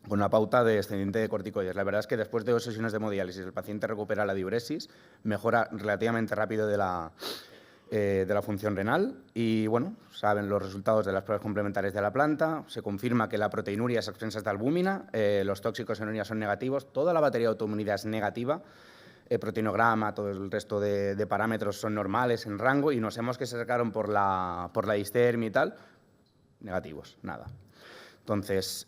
con una pauta descendiente de corticoides. La verdad es que después de 2 sesiones de hemodiálisis el paciente recupera la diuresis, mejora relativamente rápido de la función renal y, bueno, saben los resultados de las pruebas complementarias de la planta, se confirma que la proteinuria es expensas de albúmina, los tóxicos en orina son negativos, toda la batería de autoinmunidad es negativa, proteinograma, todo el resto de parámetros son normales, en rango, y nos hemos que se sacaron por la disdermia y tal, negativos, nada. Entonces,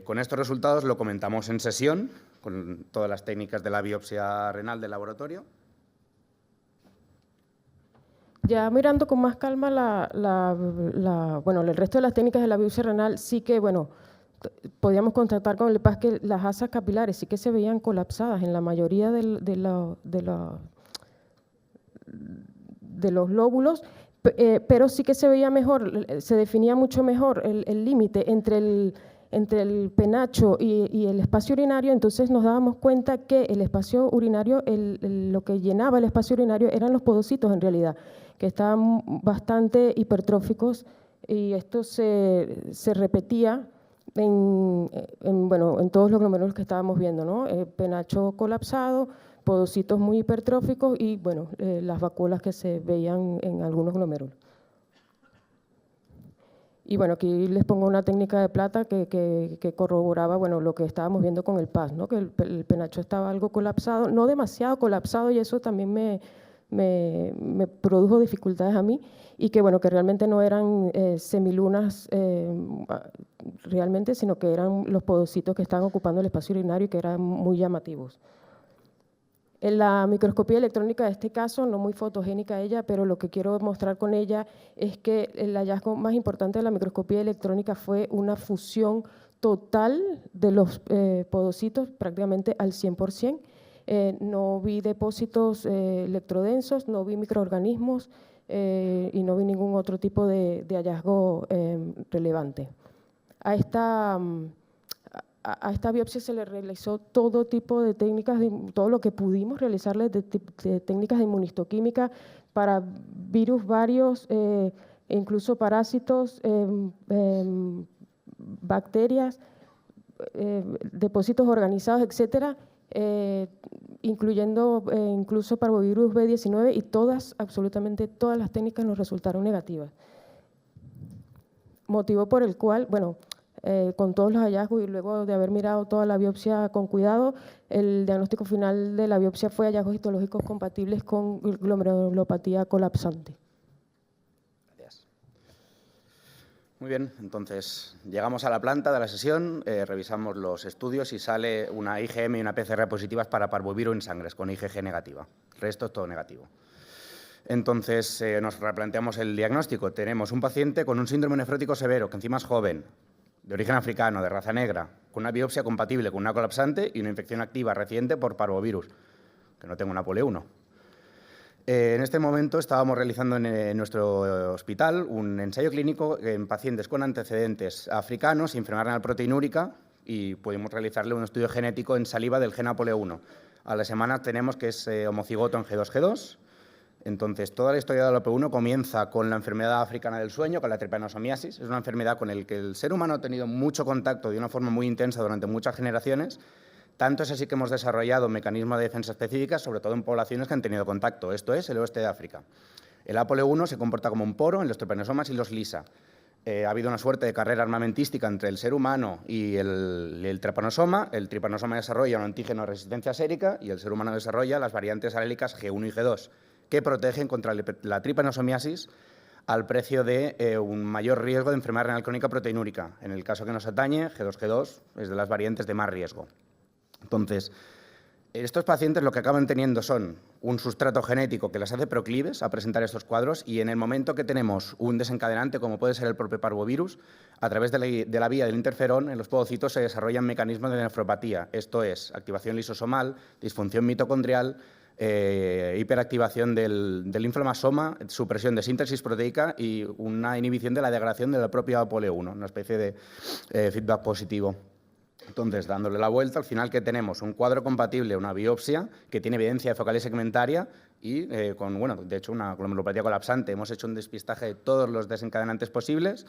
con estos resultados lo comentamos en sesión, con todas las técnicas de la biopsia renal del laboratorio. Ya mirando con más calma bueno, el resto de las técnicas de la biopsia renal, sí que, bueno, podíamos constatar con el PAS que las asas capilares sí que se veían colapsadas en la mayoría de los lóbulos, pero sí que se veía mejor, se definía mucho mejor el límite entre el penacho y el espacio urinario. Entonces nos dábamos cuenta que el espacio urinario, lo que llenaba el espacio urinario eran los podocitos en realidad, que estaban bastante hipertróficos, y esto se repetía en todos los glomérulos que estábamos viendo, ¿no? Penacho colapsado, podocitos muy hipertróficos y bueno, las vacuolas que se veían en algunos glomérulos. Y bueno, aquí les pongo una técnica de plata que corroboraba, bueno, lo que estábamos viendo con el PAS, ¿no? Que el penacho estaba algo colapsado, no demasiado colapsado, y eso también me produjo dificultades a mí, y que bueno, que realmente no eran semilunas realmente, sino que eran los podocitos que estaban ocupando el espacio urinario y que eran muy llamativos. En la microscopía electrónica de este caso, no muy fotogénica ella, pero lo que quiero mostrar con ella es que el hallazgo más importante de la microscopía electrónica fue una fusión total de los podocitos, prácticamente al 100%. No vi depósitos electrodensos, no vi microorganismos y no vi ningún otro tipo de hallazgo relevante. A esta biopsia se le realizó todo tipo de técnicas, todo lo que pudimos realizarle de técnicas de inmunistoquímica para virus varios, incluso parásitos, bacterias, depósitos organizados, etcétera, incluyendo incluso parvovirus B19, y absolutamente todas las técnicas nos resultaron negativas. Motivo por el cual, bueno, con todos los hallazgos y luego de haber mirado toda la biopsia con cuidado, el diagnóstico final de la biopsia fue hallazgos histológicos compatibles con glomerulopatía colapsante. Gracias. Muy bien, entonces llegamos a la planta de la sesión, revisamos los estudios y sale una IgM y una PCR positivas para parvovirus en sangre, con IgG negativa. El resto es todo negativo. Entonces nos replanteamos el diagnóstico. Tenemos un paciente con un síndrome nefrótico severo, que encima es joven, de origen africano, de raza negra, con una biopsia compatible con una colapsante y una infección activa reciente por parvovirus, que no tengo una pole 1. En este momento estábamos realizando en nuestro hospital un ensayo clínico en pacientes con antecedentes africanos, enfermedad renal proteinúrica, y pudimos realizarle un estudio genético en saliva del gen APOLE1. A la semana tenemos que es homocigoto en G2G2. Entonces, toda la historia del APOLE1 comienza con la enfermedad africana del sueño, con la tripanosomiasis. Es una enfermedad con la que el ser humano ha tenido mucho contacto de una forma muy intensa durante muchas generaciones. Tanto es así que hemos desarrollado mecanismos de defensa específicas, sobre todo en poblaciones que han tenido contacto. Esto es el oeste de África. El APOLE1 se comporta como un poro en los trypanosomas y los LISA. Ha habido una suerte de carrera armamentística entre el ser humano y el tripanosoma. El tripanosoma desarrolla un antígeno de resistencia sérica y el ser humano desarrolla las variantes alélicas G1 y G2, que protegen contra la tripanosomiasis al precio de un mayor riesgo de enfermedad renal crónica proteinúrica. En el caso que nos atañe, G2G2 es de las variantes de más riesgo. Entonces, estos pacientes lo que acaban teniendo son un sustrato genético que les hace proclives a presentar estos cuadros, y en el momento que tenemos un desencadenante, como puede ser el propio parvovirus, a través de la vía del interferón, en los podocitos se desarrollan mecanismos de nefropatía. Esto es activación lisosomal, disfunción mitocondrial, hiperactivación del inflamasoma, supresión de síntesis proteica y una inhibición de la degradación de la propia APOLE1, una especie de feedback positivo. Entonces, dándole la vuelta, al final que tenemos un cuadro compatible, una biopsia que tiene evidencia de focal segmentaria y con, bueno, de hecho, una glomerulopatía colapsante. Hemos hecho un despistaje de todos los desencadenantes posibles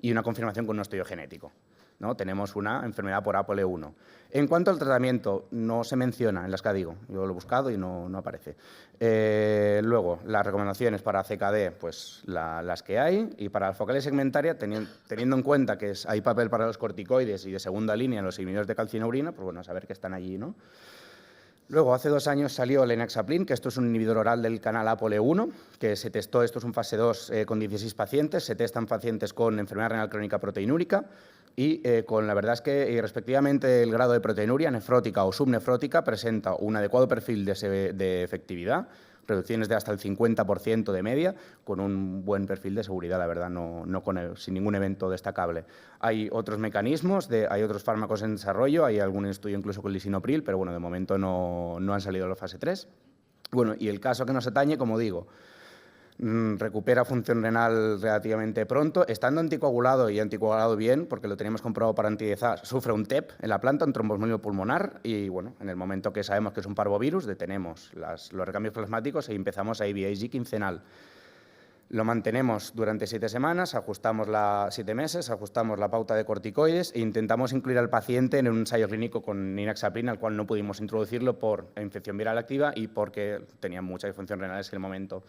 y una confirmación con un estudio genético, ¿no? Tenemos una enfermedad por APOLE1. En cuanto al tratamiento, no se menciona en las que digo, yo lo he buscado y no aparece. Luego, las recomendaciones para CKD, pues las que hay, y para la focal segmentaria, teniendo en cuenta que hay papel para los corticoides y de segunda línea en los inhibidores de calcineurina, pues bueno, a saber que están allí, ¿no? Luego, hace 2 años salió el Inaxaplin, que esto es un inhibidor oral del canal ApoE1, que se testó, esto es un fase 2 con 16 pacientes, se testan pacientes con enfermedad renal crónica proteinúrica y la verdad es que respectivamente el grado de proteinuria nefrótica o subnefrótica presenta un adecuado perfil de efectividad, reducciones de hasta el 50% de media, con un buen perfil de seguridad, la verdad, sin ningún evento destacable. Hay otros mecanismos, hay otros fármacos en desarrollo, hay algún estudio incluso con lisinopril, pero bueno, de momento no han salido a la fase 3. Bueno, y el caso que nos atañe, como digo, recupera función renal relativamente pronto, estando anticoagulado y anticoagulado bien, porque lo teníamos comprobado para antidiazar, sufre un TEP en la planta, un trombosmolio pulmonar, y bueno, en el momento que sabemos que es un parvovirus, detenemos los recambios plasmáticos y empezamos a IVIG quincenal. Lo mantenemos durante 7 semanas, 7 meses, ajustamos la pauta de corticoides e intentamos incluir al paciente en un ensayo clínico con Inaxaplin, al cual no pudimos introducirlo por infección viral activa y porque tenía mucha disfunción renal en ese momento.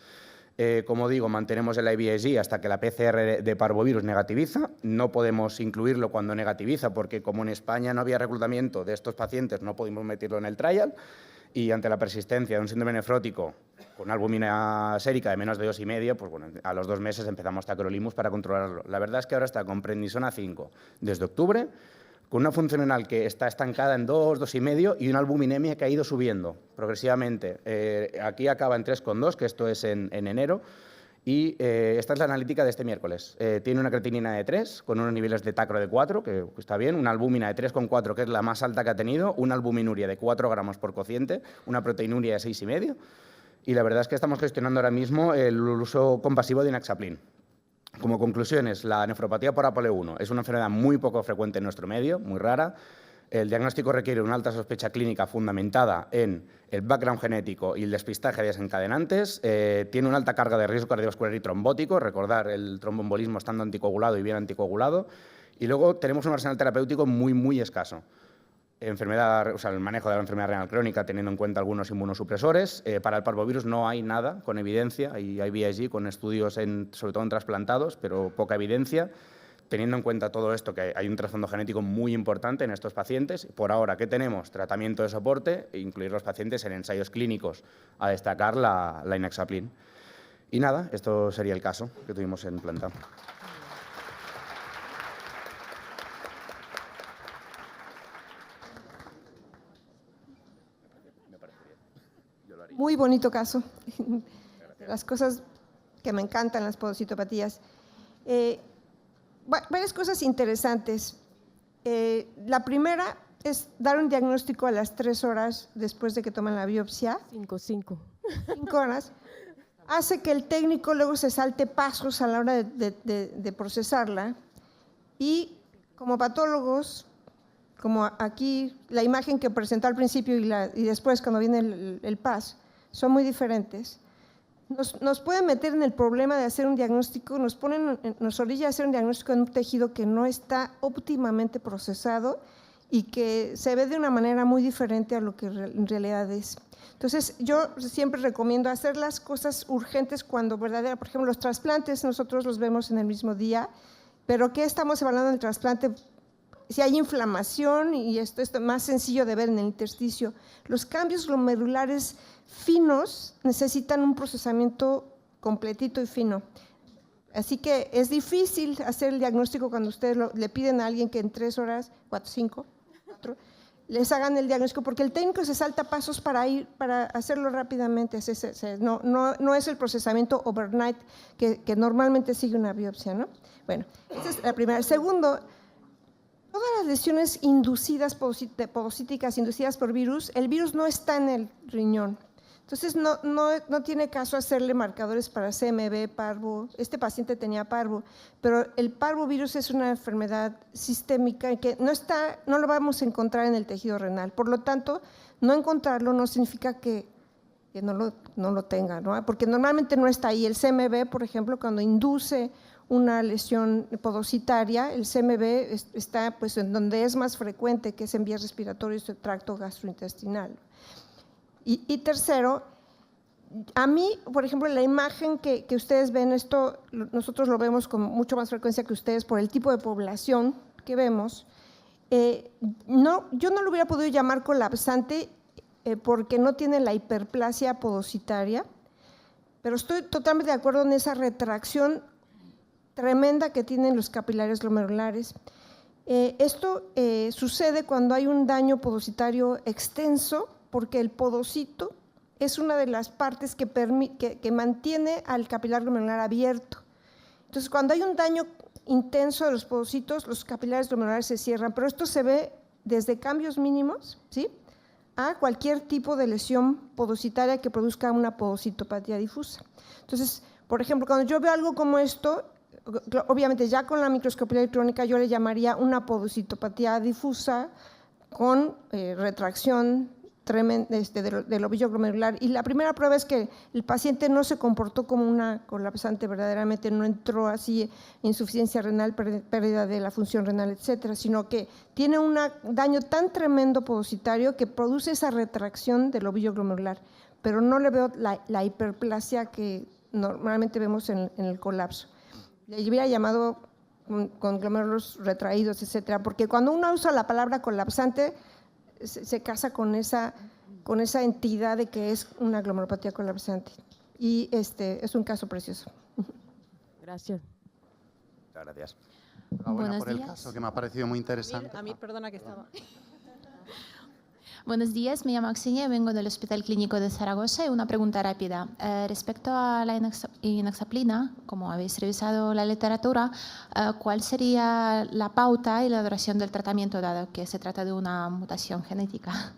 Como digo, mantenemos el IVIG hasta que la PCR de parvovirus negativiza. No podemos incluirlo cuando negativiza porque, como en España no había reclutamiento de estos pacientes, no pudimos meterlo en el trial. Y ante la persistencia de un síndrome nefrótico con una albúmina sérica de menos de 2,5, pues bueno, a los 2 meses empezamos tacrolimus para controlarlo. La verdad es que ahora está con prednisona 5 desde octubre, con una función renal que está estancada en 2, 2,5 y una albuminemia que ha ido subiendo progresivamente. Aquí acaba en 3,2, que esto es en enero, y esta es la analítica de este miércoles. Tiene una creatinina de 3, con unos niveles de tacro de 4, que está bien, una albúmina de 3,4, que es la más alta que ha tenido, una albuminuria de 4 gramos por cociente, una proteinuria de 6,5, y la verdad es que estamos gestionando ahora mismo el uso compasivo de Inaxaplin. Como conclusiones, la nefropatía por ApoE1 es una enfermedad muy poco frecuente en nuestro medio, muy rara. El diagnóstico requiere una alta sospecha clínica fundamentada en el background genético y el despistaje de desencadenantes. Tiene una alta carga de riesgo cardiovascular y trombótico, recordar el tromboembolismo estando anticoagulado y bien anticoagulado. Y luego tenemos un arsenal terapéutico muy, muy escaso. El manejo de la enfermedad renal crónica, teniendo en cuenta algunos inmunosupresores. Para el parvovirus no hay nada con evidencia, hay IVIG con estudios sobre todo en trasplantados, pero poca evidencia. Teniendo en cuenta todo esto, que hay un trasfondo genético muy importante en estos pacientes, por ahora, ¿qué tenemos? Tratamiento de soporte e incluir los pacientes en ensayos clínicos, a destacar la Inaxaplin. Y nada, esto sería el caso que tuvimos en planta. Muy bonito caso. Las cosas que me encantan, las podocitopatías. Varias cosas interesantes. La primera es dar un diagnóstico a las 3 horas después de que toman la biopsia. 5 horas. Hace que el técnico luego se salte pasos a la hora de procesarla. Y como patólogos, como aquí la imagen que presentó al principio y después cuando viene el PAS, son muy diferentes. Nos pueden meter en el problema de hacer un diagnóstico, nos orilla a hacer un diagnóstico en un tejido que no está óptimamente procesado y que se ve de una manera muy diferente a lo que en realidad es. Entonces, yo siempre recomiendo hacer las cosas urgentes cuando verdaderamente, por ejemplo, los trasplantes nosotros los vemos en el mismo día, pero ¿qué estamos evaluando en el trasplante? Si hay inflamación, y esto es más sencillo de ver en el intersticio, los cambios glomerulares finos necesitan un procesamiento completito y fino. Así que es difícil hacer el diagnóstico cuando ustedes le piden a alguien que en 3 horas, 4, les hagan el diagnóstico, porque el técnico se salta pasos para hacerlo rápidamente. No es el procesamiento overnight que normalmente sigue una biopsia, ¿no? Bueno, esa es la primera. Segundo, todas las lesiones inducidas, podocíticas inducidas por virus, el virus no está en el riñón. Entonces, no tiene caso hacerle marcadores para CMV, parvo. Este paciente tenía parvo, pero el parvovirus es una enfermedad sistémica y que no lo vamos a encontrar en el tejido renal. Por lo tanto, no encontrarlo no significa que no lo tenga, ¿no? Porque normalmente no está ahí. El CMV, por ejemplo, cuando induce una lesión podocitaria, el CMV está pues, en donde es más frecuente, que es en vías respiratorias y tracto gastrointestinal. Y tercero, a mí, por ejemplo, la imagen que ustedes ven, esto nosotros lo vemos con mucho más frecuencia que ustedes por el tipo de población que vemos. Yo no lo hubiera podido llamar colapsante porque no tienen la hiperplasia podocitaria, pero estoy totalmente de acuerdo en esa retracción tremenda que tienen los capilares glomerulares. Esto sucede cuando hay un daño podocitario extenso, porque el podocito es una de las partes que mantiene al capilar glomerular abierto. Entonces, cuando hay un daño intenso de los podocitos, los capilares glomerulares se cierran, pero esto se ve desde cambios mínimos, ¿sí?, a cualquier tipo de lesión podocitaria que produzca una podocitopatía difusa. Entonces, por ejemplo, cuando yo veo algo como esto, obviamente ya con la microscopía electrónica yo le llamaría una podocitopatía difusa con retracción tremenda del ovillo glomerular. Y la primera prueba es que el paciente no se comportó como una colapsante, verdaderamente no entró así insuficiencia renal, pérdida de la función renal, etcétera, sino que tiene un daño tan tremendo podocitario que produce esa retracción del ovillo glomerular, pero no le veo la hiperplasia que normalmente vemos en el colapso. Le hubiera llamado con glomérulos retraídos, etcétera, porque cuando uno usa la palabra colapsante se casa con esa entidad de que es una glomerulopatía colapsante. Y es un caso precioso. Gracias. Muchas gracias. Buenos por el días. caso, que me ha parecido muy interesante. Amir, perdona que estaba. Buenos días, me llamo Xenia, vengo del Hospital Clínico de Zaragoza y una pregunta rápida. Respecto a la inaxaplina, como habéis revisado la literatura, ¿cuál sería la pauta y la duración del tratamiento, dado que se trata de una mutación genética?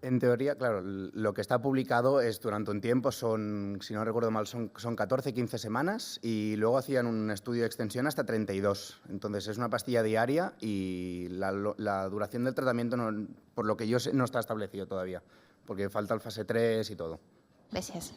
En teoría, claro, lo que está publicado es durante un tiempo, si no recuerdo mal, son 14-15 semanas y luego hacían un estudio de extensión hasta 32. Entonces es una pastilla diaria y la duración del tratamiento, por lo que yo sé, no está establecido todavía, porque falta el fase 3 y todo. Gracias.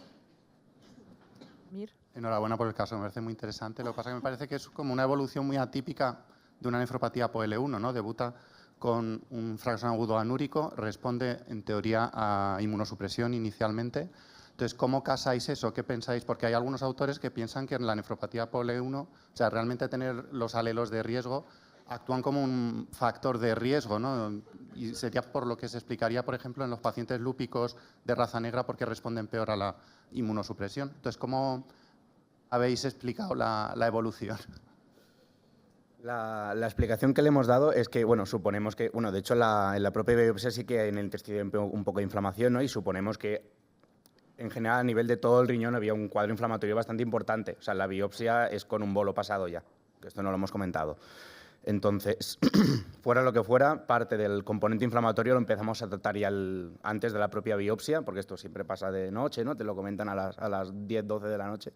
Mir. Enhorabuena por el caso, me parece muy interesante. Lo que pasa es que me parece que es como una evolución muy atípica de una nefropatía ApoL1, ¿no? Debuta con un fracaso agudo anúrico, responde en teoría a inmunosupresión inicialmente. Entonces, ¿cómo casáis eso? ¿Qué pensáis? Porque hay algunos autores que piensan que en la nefropatía ApoL1, o sea, realmente tener los alelos de riesgo actúan como un factor de riesgo, ¿no? Y sería por lo que se explicaría, por ejemplo, en los pacientes lúpicos de raza negra porque responden peor a la inmunosupresión. Entonces, ¿cómo habéis explicado la evolución? La explicación que le hemos dado es que, bueno, suponemos que, bueno, de hecho en la propia biopsia sí que en el intestino hay un poco de inflamación, ¿no? Y suponemos que en general a nivel de todo el riñón había un cuadro inflamatorio bastante importante. O sea, la biopsia es con un bolo pasado ya, que esto no lo hemos comentado. Entonces, fuera lo que fuera, parte del componente inflamatorio lo empezamos a tratar ya antes de la propia biopsia, porque esto siempre pasa de noche, ¿no? Te lo comentan a las 10, 12 de la noche.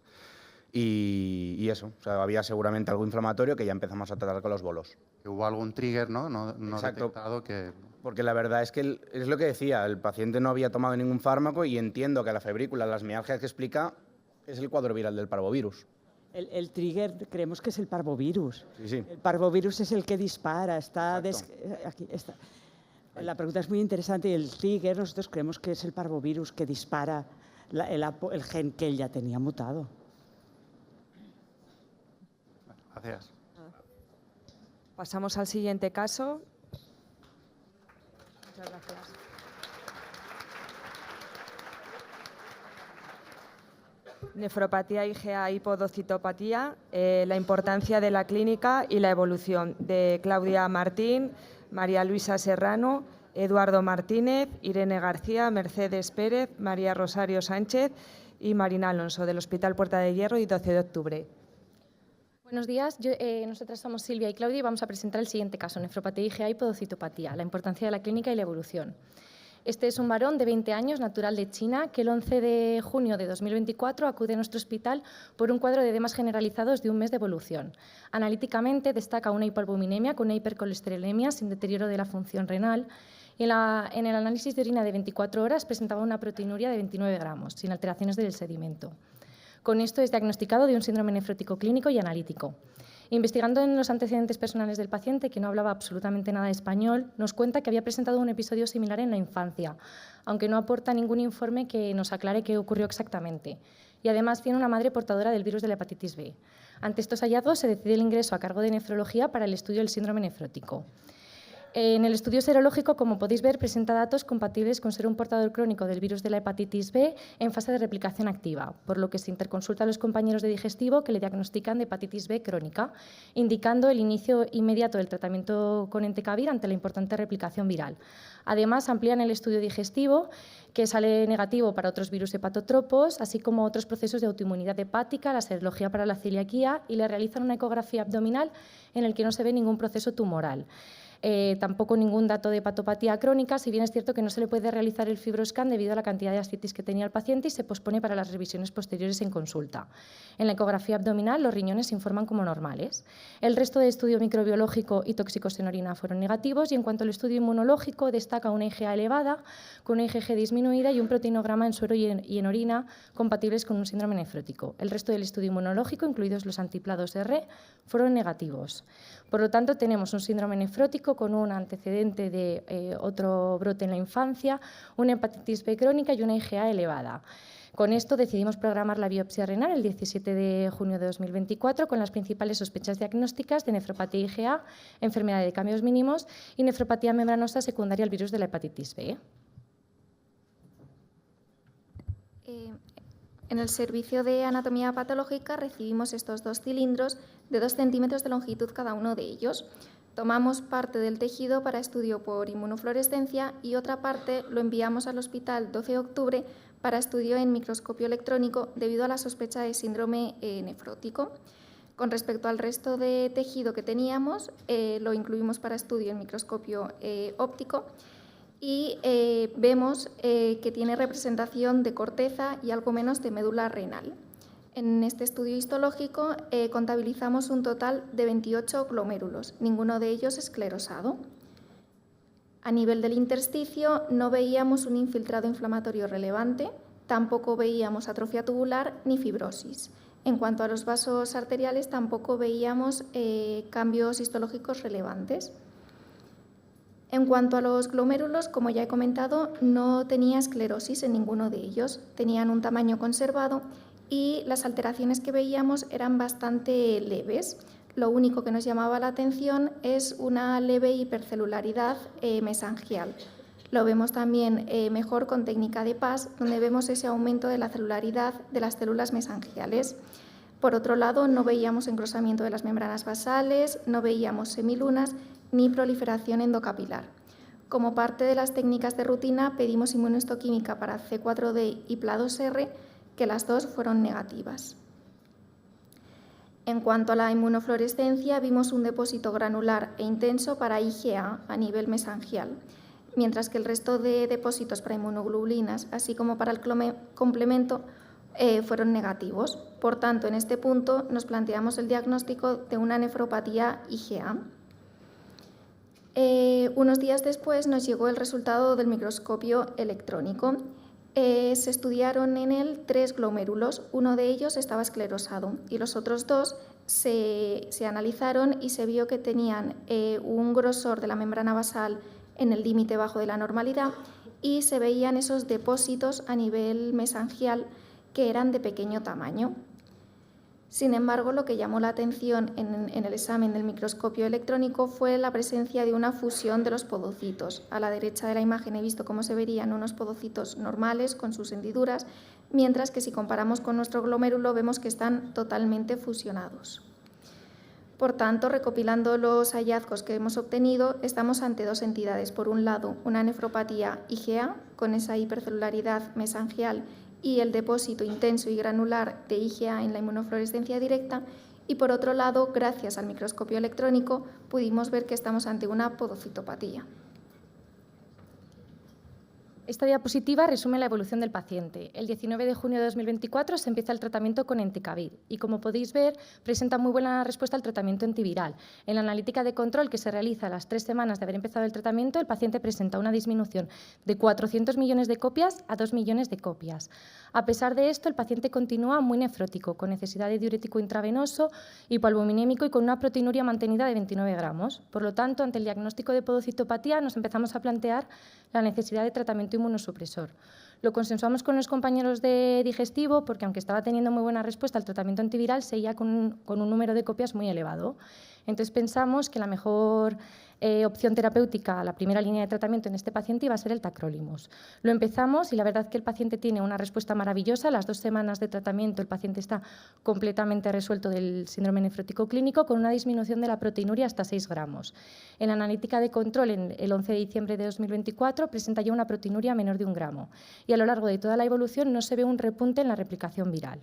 Y eso, o sea, había seguramente algo inflamatorio que ya empezamos a tratar con los bolos. Hubo algún trigger, ¿no? No Exacto. detectado que... Porque la verdad es que es lo que decía, el paciente no había tomado ningún fármaco y entiendo que la febrícula, las mialgias que explica, es el cuadro viral del parvovirus. El trigger creemos que es el parvovirus. Sí, sí. El parvovirus es el que dispara, aquí está. La pregunta es muy interesante y el trigger nosotros creemos que es el parvovirus que dispara el gen que él ya tenía mutado. Gracias. Pasamos al siguiente caso. Muchas gracias. Nefropatía IgA hipodocitopatía, la importancia de la clínica y la evolución, de Claudia Martín, María Luisa Serrano, Eduardo Martínez, Irene García, Mercedes Pérez, María Rosario Sánchez y Marina Alonso, del Hospital Puerta de Hierro y 12 de octubre. Buenos días, nosotras somos Silvia y Claudia y vamos a presentar el siguiente caso, nefropatía IgA hipodocitopatía, la importancia de la clínica y la evolución. Este es un varón de 20 años, natural de China, que el 11 de junio de 2024 acude a nuestro hospital por un cuadro de edemas generalizados de un mes de evolución. Analíticamente destaca una hipoalbuminemia con una hipercolesterolemia sin deterioro de la función renal. Y en el análisis de orina de 24 horas presentaba una proteinuria de 29 gramos, sin alteraciones del sedimento. Con esto es diagnosticado de un síndrome nefrótico clínico y analítico. Investigando en los antecedentes personales del paciente, que no hablaba absolutamente nada de español, nos cuenta que había presentado un episodio similar en la infancia, aunque no aporta ningún informe que nos aclare qué ocurrió exactamente. Y además tiene una madre portadora del virus de la hepatitis B. Ante estos hallazgos se decide el ingreso a cargo de nefrología para el estudio del síndrome nefrótico. En el estudio serológico, como podéis ver, presenta datos compatibles con ser un portador crónico del virus de la hepatitis B en fase de replicación activa, por lo que se interconsulta a los compañeros de digestivo que le diagnostican de hepatitis B crónica, indicando el inicio inmediato del tratamiento con entecavir ante la importante replicación viral. Además, amplían el estudio digestivo, que sale negativo para otros virus hepatotropos, así como otros procesos de autoinmunidad hepática, la serología para la celiaquía, y le realizan una ecografía abdominal en el que no se ve ningún proceso tumoral. Tampoco ningún dato de hepatopatía crónica, si bien es cierto que no se le puede realizar el fibroscan debido a la cantidad de ascitis que tenía el paciente y se pospone para las revisiones posteriores en consulta. En la ecografía abdominal los riñones se informan como normales. El resto de estudio microbiológico y tóxicos en orina fueron negativos, y en cuanto al estudio inmunológico destaca una IgA elevada con una IgG disminuida y un proteinograma en suero y en orina compatibles con un síndrome nefrótico. El resto del estudio inmunológico, incluidos los antiplados R, fueron negativos. Por lo tanto, tenemos un síndrome nefrótico con un antecedente de otro brote en la infancia, una hepatitis B crónica y una IgA elevada. Con esto decidimos programar la biopsia renal el 17 de junio de 2024 con las principales sospechas diagnósticas de nefropatía IgA, enfermedad de cambios mínimos y nefropatía membranosa secundaria al virus de la hepatitis B. En el servicio de anatomía patológica recibimos estos 2 cilindros de 2 centímetros de longitud cada uno de ellos. Tomamos parte del tejido para estudio por inmunofluorescencia y otra parte lo enviamos al hospital 12 de octubre para estudio en microscopio electrónico debido a la sospecha de síndrome nefrótico. Con respecto al resto de tejido que teníamos, lo incluimos para estudio en microscopio óptico y vemos que tiene representación de corteza y algo menos de médula renal. En este estudio histológico contabilizamos un total de 28 glomérulos, ninguno de ellos esclerosado. A nivel del intersticio no veíamos un infiltrado inflamatorio relevante, tampoco veíamos atrofia tubular ni fibrosis. En cuanto a los vasos arteriales tampoco veíamos cambios histológicos relevantes. En cuanto a los glomérulos, como ya he comentado, no tenía esclerosis en ninguno de ellos, tenían un tamaño conservado y las alteraciones que veíamos eran bastante leves. Lo único que nos llamaba la atención es una leve hipercelularidad mesangial. Lo vemos también mejor con técnica de PAS, donde vemos ese aumento de la celularidad de las células mesangiales. Por otro lado, no veíamos engrosamiento de las membranas basales, no veíamos semilunas ni proliferación endocapilar. Como parte de las técnicas de rutina, pedimos inmunohistoquímica para C4D y PLA2R, que las dos fueron negativas. En cuanto a la inmunofluorescencia, vimos un depósito granular e intenso para IgA a nivel mesangial, mientras que el resto de depósitos para inmunoglobulinas, así como para el complemento, fueron negativos. Por tanto, en este punto nos planteamos el diagnóstico de una nefropatía IgA. Unos días después nos llegó el resultado del microscopio electrónico. Se estudiaron en él 3 glomérulos, uno de ellos estaba esclerosado y los otros 2 se analizaron y se vio que tenían un grosor de la membrana basal en el límite bajo de la normalidad y se veían esos depósitos a nivel mesangial que eran de pequeño tamaño. Sin embargo, lo que llamó la atención en el examen del microscopio electrónico fue la presencia de una fusión de los podocitos. A la derecha de la imagen he visto cómo se verían unos podocitos normales con sus hendiduras, mientras que si comparamos con nuestro glomérulo vemos que están totalmente fusionados. Por tanto, recopilando los hallazgos que hemos obtenido, estamos ante 2 entidades. Por un lado, una nefropatía IgA con esa hipercelularidad mesangial y el depósito intenso y granular de IgA en la inmunofluorescencia directa, y por otro lado, gracias al microscopio electrónico, pudimos ver que estamos ante una podocitopatía. Esta diapositiva resume la evolución del paciente. El 19 de junio de 2024 se empieza el tratamiento con entecavir y, como podéis ver, presenta muy buena respuesta al tratamiento antiviral. En la analítica de control que se realiza a las 3 semanas de haber empezado el tratamiento, el paciente presenta una disminución de 400 millones de copias a 2 millones de copias. A pesar de esto, el paciente continúa muy nefrótico, con necesidad de diurético intravenoso, hipoalbuminémico y con una proteinuria mantenida de 29 gramos. Por lo tanto, ante el diagnóstico de podocitopatía nos empezamos a plantear la necesidad de tratamiento inmunosupresor. Lo consensuamos con los compañeros de digestivo porque, aunque estaba teniendo muy buena respuesta al tratamiento antiviral, seguía con un número de copias muy elevado. Entonces pensamos que la mejor opción terapéutica, la primera línea de tratamiento en este paciente iba a ser el tacrolimus. Lo empezamos y la verdad que el paciente tiene una respuesta maravillosa. A las 2 semanas de tratamiento el paciente está completamente resuelto del síndrome nefrótico clínico con una disminución de la proteinuria hasta 6 gramos. En la analítica de control, el 11 de diciembre de 2024, presenta ya una proteinuria menor de 1 gramo y a lo largo de toda la evolución no se ve un repunte en la replicación viral.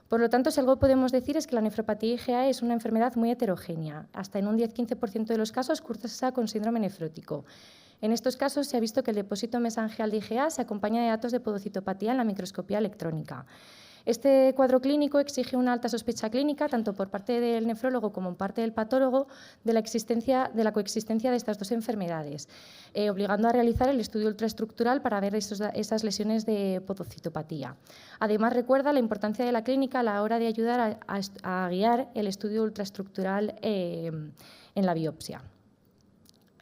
Por lo tanto, si algo podemos decir es que la nefropatía IgA es una enfermedad muy heterogénea. Hasta en un 10-15% de los casos cursa con síndrome nefrótico. En estos casos se ha visto que el depósito mesangial de IgA se acompaña de datos de podocitopatía en la microscopía electrónica. Este cuadro clínico exige una alta sospecha clínica, tanto por parte del nefrólogo como por parte del patólogo, de la coexistencia de estas dos enfermedades, obligando a realizar el estudio ultraestructural para ver esas lesiones de podocitopatía. Además, recuerda la importancia de la clínica a la hora de ayudar a guiar el estudio ultraestructural en la biopsia.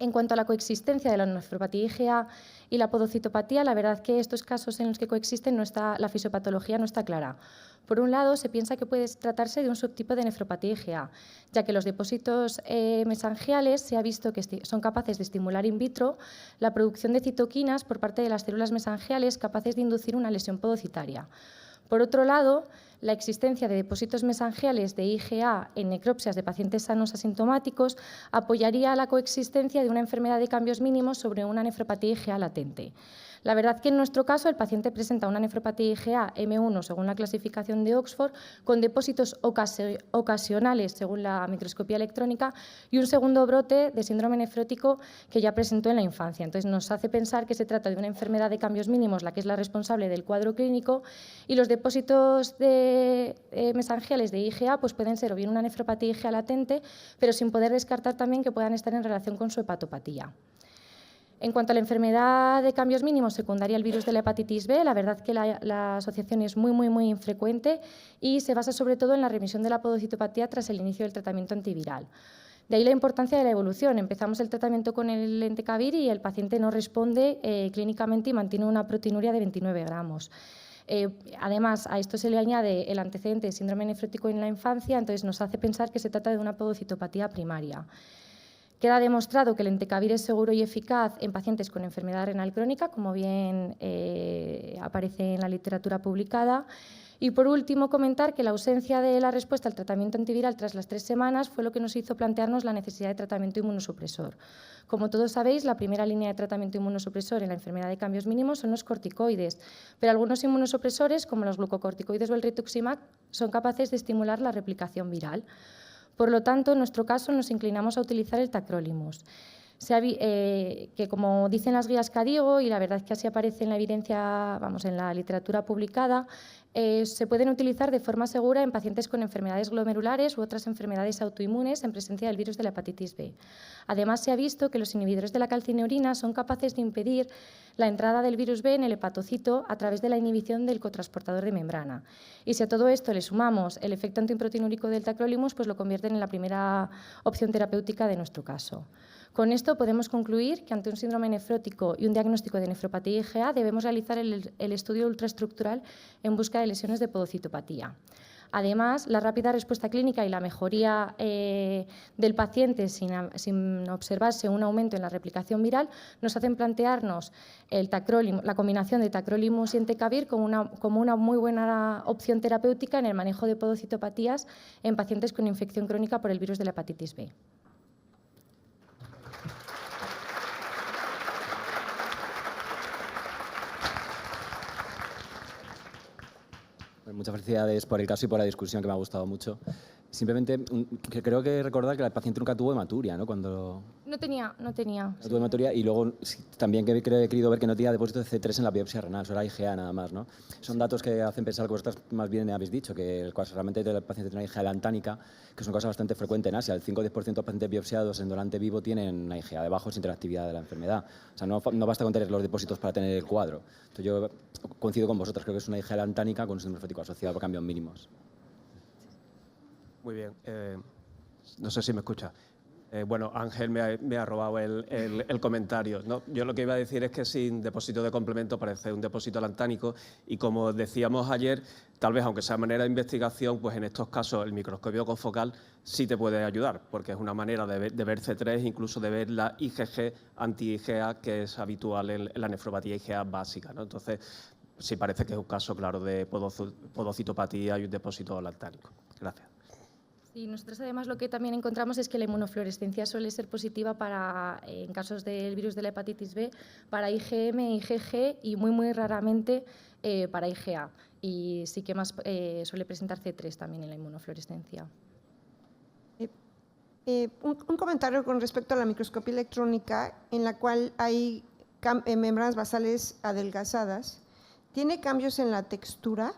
En cuanto a la coexistencia de la nefropatía IgA y la podocitopatía, la verdad que estos casos en los que coexisten la fisiopatología no está clara. Por un lado, se piensa que puede tratarse de un subtipo de nefropatía IgA, ya que los depósitos mesangiales se ha visto que son capaces de estimular in vitro la producción de citoquinas por parte de las células mesangiales capaces de inducir una lesión podocitaria. Por otro lado, la existencia de depósitos mesangiales de IgA en necropsias de pacientes sanos asintomáticos apoyaría la coexistencia de una enfermedad de cambios mínimos sobre una nefropatía IgA latente. La verdad que en nuestro caso el paciente presenta una nefropatía IgA M1 según la clasificación de Oxford, con depósitos ocasionales según la microscopía electrónica y un segundo brote de síndrome nefrótico que ya presentó en la infancia. Entonces nos hace pensar que se trata de una enfermedad de cambios mínimos, la que es la responsable del cuadro clínico, y los depósitos mesangiales de IgA pues pueden ser o bien una nefropatía IgA latente, pero sin poder descartar también que puedan estar en relación con su hepatopatía. En cuanto a la enfermedad de cambios mínimos secundaria al virus de la hepatitis B, la verdad que la asociación es muy infrecuente y se basa sobre todo en la remisión de la podocitopatía tras el inicio del tratamiento antiviral. De ahí la importancia de la evolución. Empezamos el tratamiento con el entecavir y el paciente no responde clínicamente y mantiene una proteinuria de 29 gramos. Además, a esto se le añade el antecedente de síndrome nefrótico en la infancia, entonces nos hace pensar que se trata de una podocitopatía primaria. Queda demostrado que el entecavir es seguro y eficaz en pacientes con enfermedad renal crónica, como bien aparece en la literatura publicada. Y, por último, comentar que la ausencia de la respuesta al tratamiento antiviral tras las 3 semanas fue lo que nos hizo plantearnos la necesidad de tratamiento inmunosupresor. Como todos sabéis, la primera línea de tratamiento inmunosupresor en la enfermedad de cambios mínimos son los corticoides, pero algunos inmunosupresores, como los glucocorticoides o el rituximab, son capaces de estimular la replicación viral. Por lo tanto, en nuestro caso nos inclinamos a utilizar el tacrolimus, que como dicen las guías CADIGO, y la verdad es que así aparece en la evidencia, en la literatura publicada, se pueden utilizar de forma segura en pacientes con enfermedades glomerulares u otras enfermedades autoinmunes en presencia del virus de la hepatitis B. Además, se ha visto que los inhibidores de la calcineurina son capaces de impedir la entrada del virus B en el hepatocito a través de la inhibición del cotransportador de membrana. Y si a todo esto le sumamos el efecto antiproteinúrico del tacrolimus, pues lo convierten en la primera opción terapéutica de nuestro caso. Con esto podemos concluir que ante un síndrome nefrótico y un diagnóstico de nefropatía IgA debemos realizar el estudio ultraestructural en busca de lesiones de podocitopatía. Además, la rápida respuesta clínica y la mejoría del paciente sin observarse un aumento en la replicación viral nos hacen plantearnos la combinación de tacrolimus y entecavir como una muy buena opción terapéutica en el manejo de podocitopatías en pacientes con infección crónica por el virus de la hepatitis B. Muchas felicidades por el caso y por la discusión, que me ha gustado mucho. Simplemente, creo que recordar que la paciente nunca tuvo hematuria, ¿no? No tenía. No tuvo hematuria y luego también he querido ver que no tenía depósito de C3 en la biopsia renal, eso era IgA nada más, ¿no? Son datos que hacen pensar que vosotros más bien habéis dicho, que realmente el paciente tiene una IgA lantánica, que es una cosa bastante frecuente en Asia. El 5 o 10% de los pacientes biopsiados en donante vivo tienen una IgA de bajo sin interactividad de la enfermedad. O sea, no basta con tener los depósitos para tener el cuadro. Entonces yo coincido con vosotros, creo que es una IgA lantánica con un síndrome nefrótico asociado por cambios mínimos. Muy bien. No sé si me escucha. Bueno, Ángel me ha robado el comentario, ¿no? Yo lo que iba a decir es que sin depósito de complemento parece un depósito lantánico y, como decíamos ayer, tal vez, aunque sea manera de investigación, pues en estos casos el microscopio confocal sí te puede ayudar, porque es una manera de ver C3, incluso de ver la IgG anti-IgA, que es habitual en la nefropatía IgA básica, ¿no? Entonces, sí parece que es un caso claro de podocitopatía y un depósito lantánico. Gracias. Sí, nosotros además lo que también encontramos es que la inmunofluorescencia suele ser positiva para, en casos del virus de la hepatitis B, para IgM, IgG y muy raramente para IgA. Y sí que más suele presentar C3 también en la inmunofluorescencia. Un comentario con respecto a la microscopía electrónica, en la cual hay membranas basales adelgazadas. ¿Tiene cambios en la textura?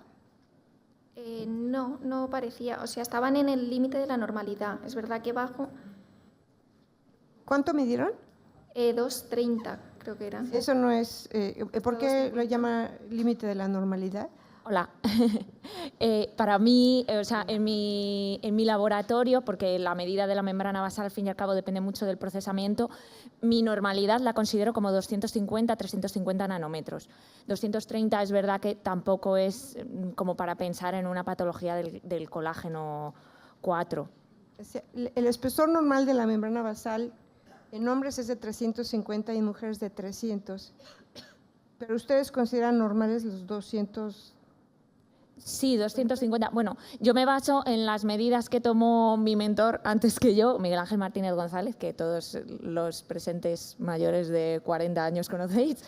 No parecía, o sea, estaban en el límite de la normalidad. Es verdad que bajo. ¿Cuánto midieron? 2,30 creo que era. Eso no es. ¿Por qué lo llama límite de la normalidad? Hola. Para mí, o sea, en mi laboratorio, porque la medida de la membrana basal al fin y al cabo depende mucho del procesamiento, mi normalidad la considero como 250-350 nanómetros. 230 es verdad que tampoco es como para pensar en una patología del colágeno 4. El espesor normal de la membrana basal en hombres es de 350 y en mujeres de 300. ¿Pero ustedes consideran normales los 200? Sí, 250. Bueno, yo me baso en las medidas que tomó mi mentor antes que yo, Miguel Ángel Martínez González, que todos los presentes mayores de 40 años conocéis.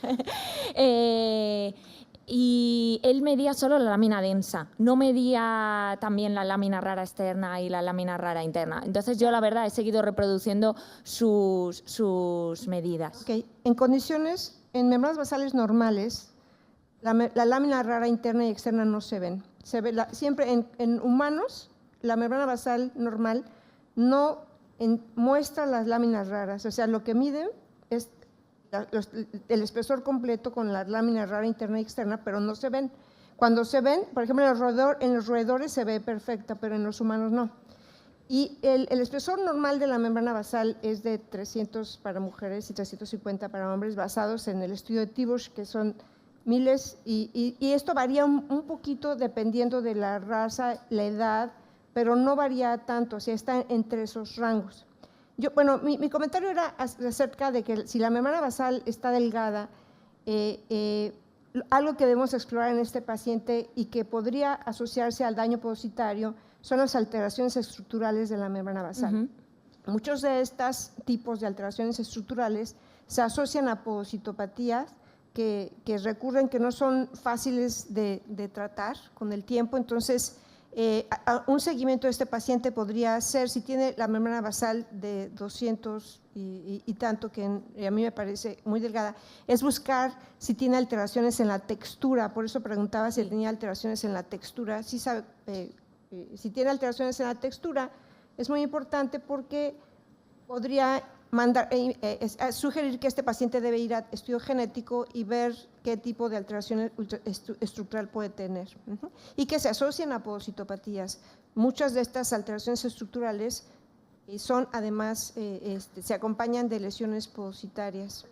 Y él medía solo la lámina densa, no medía también la lámina rara externa y la lámina rara interna. Entonces yo, la verdad, he seguido reproduciendo sus medidas. Okay. En condiciones, en membranas basales normales, la lámina rara interna y externa no se ven. Se ve siempre en humanos, la membrana basal normal no muestra las láminas raras. O sea, lo que miden es el espesor completo con la lámina rara interna y externa, pero no se ven. Cuando se ven, por ejemplo, en los roedores se ve perfecta, pero en los humanos no. Y el espesor normal de la membrana basal es de 300 para mujeres y 350 para hombres, basados en el estudio de Tibosh, que son miles, y esto varía un poquito dependiendo de la raza, la edad, pero no varía tanto, o sea, está entre esos rangos. Bueno, mi comentario era acerca de que si la membrana basal está delgada, algo que debemos explorar en este paciente y que podría asociarse al daño podocitario son las alteraciones estructurales de la membrana basal. Muchos de estos tipos de alteraciones estructurales se asocian a podocitopatías que recurren, que no son fáciles de tratar con el tiempo. Entonces, un seguimiento de este paciente podría ser, si tiene la membrana basal de 200 y tanto, que a mí me parece muy delgada, es buscar si tiene alteraciones en la textura. Por eso preguntaba si tenía alteraciones en la textura. Si tiene alteraciones en la textura, es muy importante porque podría sugerir que este paciente debe ir a estudio genético y ver qué tipo de alteración estructural puede tener, y que se asocian a podocitopatías. Muchas de estas alteraciones estructurales son además, se acompañan de lesiones podocitarias.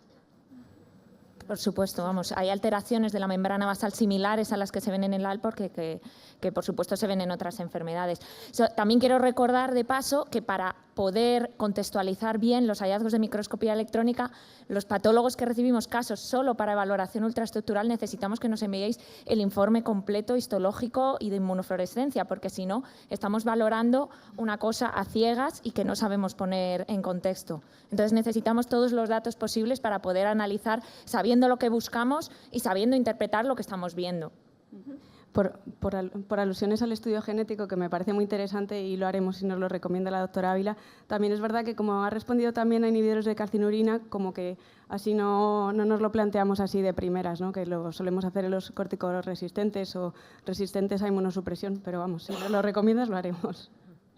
Por supuesto, vamos, hay alteraciones de la membrana basal similares a las que se ven en el Alport que por supuesto se ven en otras enfermedades. También quiero recordar de paso que para poder contextualizar bien los hallazgos de microscopía electrónica, los patólogos que recibimos casos solo para valoración ultraestructural necesitamos que nos enviéis el informe completo histológico y de inmunofluorescencia, porque si no estamos valorando una cosa a ciegas y que no sabemos poner en contexto. Entonces necesitamos todos los datos posibles para poder analizar sabiendo lo que buscamos y sabiendo interpretar lo que estamos viendo. Por alusiones al estudio genético, que me parece muy interesante y lo haremos si nos lo recomienda la doctora Ávila, también es verdad que como ha respondido también a inhibidores de calcinurina, como que así no nos lo planteamos así de primeras, ¿no? Que lo solemos hacer en los corticoresistentes o resistentes a inmunosupresión, pero vamos, si nos lo recomiendas lo haremos.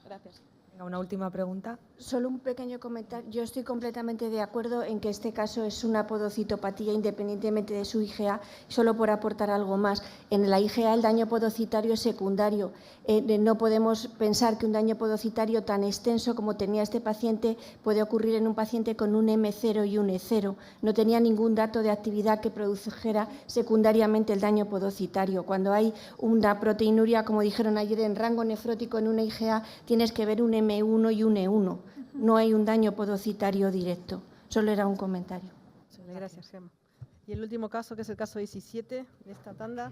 Gracias. Una última pregunta. Solo un pequeño comentario. Yo estoy completamente de acuerdo en que este caso es una podocitopatía independientemente de su IgA, solo por aportar algo más. En la IgA el daño podocitario es secundario. No podemos pensar que un daño podocitario tan extenso como tenía este paciente puede ocurrir en un paciente con un M0 y un E0. No tenía ningún dato de actividad que produjera secundariamente el daño podocitario. Cuando hay una proteinuria, como dijeron ayer, en rango nefrótico en una IgA, tienes que ver un M1 y un E1. No hay un daño podocitario directo. Solo era un comentario. Gracias, Gemma. Y el último caso, que es el caso 17 de esta tanda.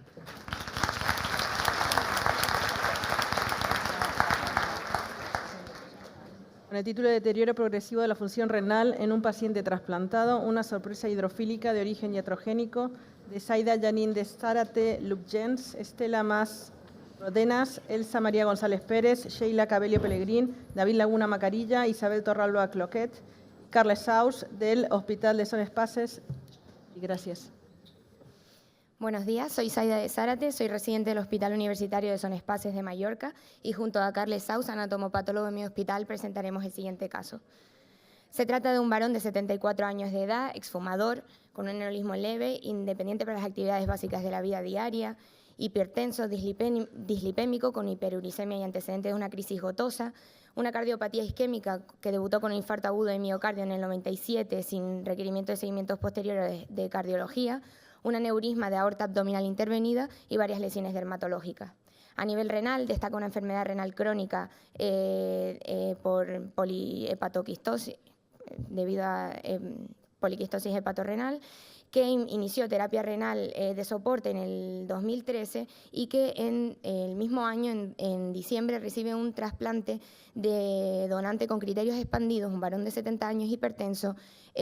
Con el título de Deterioro progresivo de la función renal en un paciente trasplantado, una sorpresa hidrofílica de origen iatrogénico, de Zaida Janine de Zárate, Lubjens, Estela Mas Rodenas, Elsa María González Pérez, Sheila Cabello Pellegrín, David Laguna Macarilla, Isabel Torralba Cloquet, Carles Saus del Hospital de Son Espaces. Y gracias. Buenos días, soy Zaida de Zárate, soy residente del Hospital Universitario de Son Espaces de Mallorca y junto a Carles Saus, anatomopatólogo de mi hospital, presentaremos el siguiente caso. Se trata de un varón de 74 años de edad, exfumador, con un aneurismo leve, independiente para las actividades básicas de la vida diaria, hipertenso, dislipémico, con hiperuricemia y antecedentes de una crisis gotosa, una cardiopatía isquémica que debutó con un infarto agudo de miocardio en el 97 sin requerimiento de seguimientos posteriores de cardiología, un aneurisma de aorta abdominal intervenida y varias lesiones dermatológicas. A nivel renal, destaca una enfermedad renal crónica por polihepatoquistosis, debido a poliquistosis hepatorrenal, que inició terapia renal de soporte en el 2013 y que en el mismo año, en diciembre, recibe un trasplante de donante con criterios expandidos, un varón de 70 años hipertenso,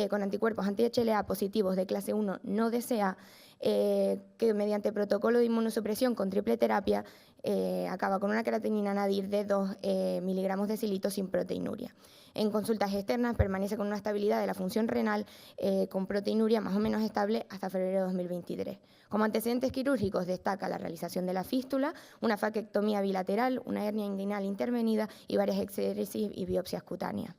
con anticuerpos anti-HLA positivos de clase 1 no DCA, que mediante protocolo de inmunosupresión con triple terapia acaba con una creatinina nadir de 2 miligramos de decilitro sin proteinuria. En consultas externas permanece con una estabilidad de la función renal con proteinuria más o menos estable hasta febrero de 2023. Como antecedentes quirúrgicos destaca la realización de la fístula, una faquectomía bilateral, una hernia inguinal intervenida y varias exéresis y biopsias cutáneas.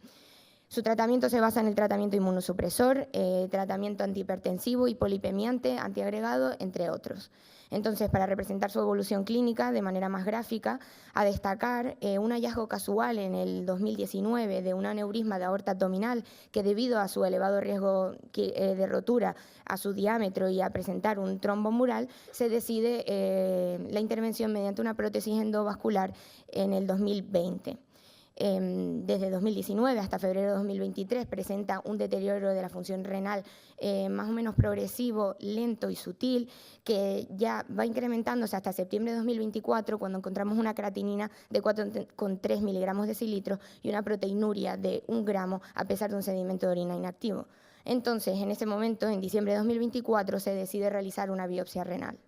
Su tratamiento se basa en el tratamiento inmunosupresor, tratamiento antihipertensivo, hipolipemiante, antiagregado, entre otros. Entonces, para representar su evolución clínica de manera más gráfica, a destacar un hallazgo casual en el 2019 de un aneurisma de aorta abdominal que, debido a su elevado riesgo de rotura, a su diámetro y a presentar un trombo mural, se decide la intervención mediante una prótesis endovascular en el 2020. Desde 2019 hasta febrero de 2023 presenta un deterioro de la función renal más o menos progresivo, lento y sutil, que ya va incrementándose hasta septiembre de 2024, cuando encontramos una creatinina de 4,3 miligramos de decilitro y una proteinuria de 1 gramo a pesar de un sedimento de orina inactivo. Entonces, en ese momento, en diciembre de 2024, se decide realizar una biopsia renal.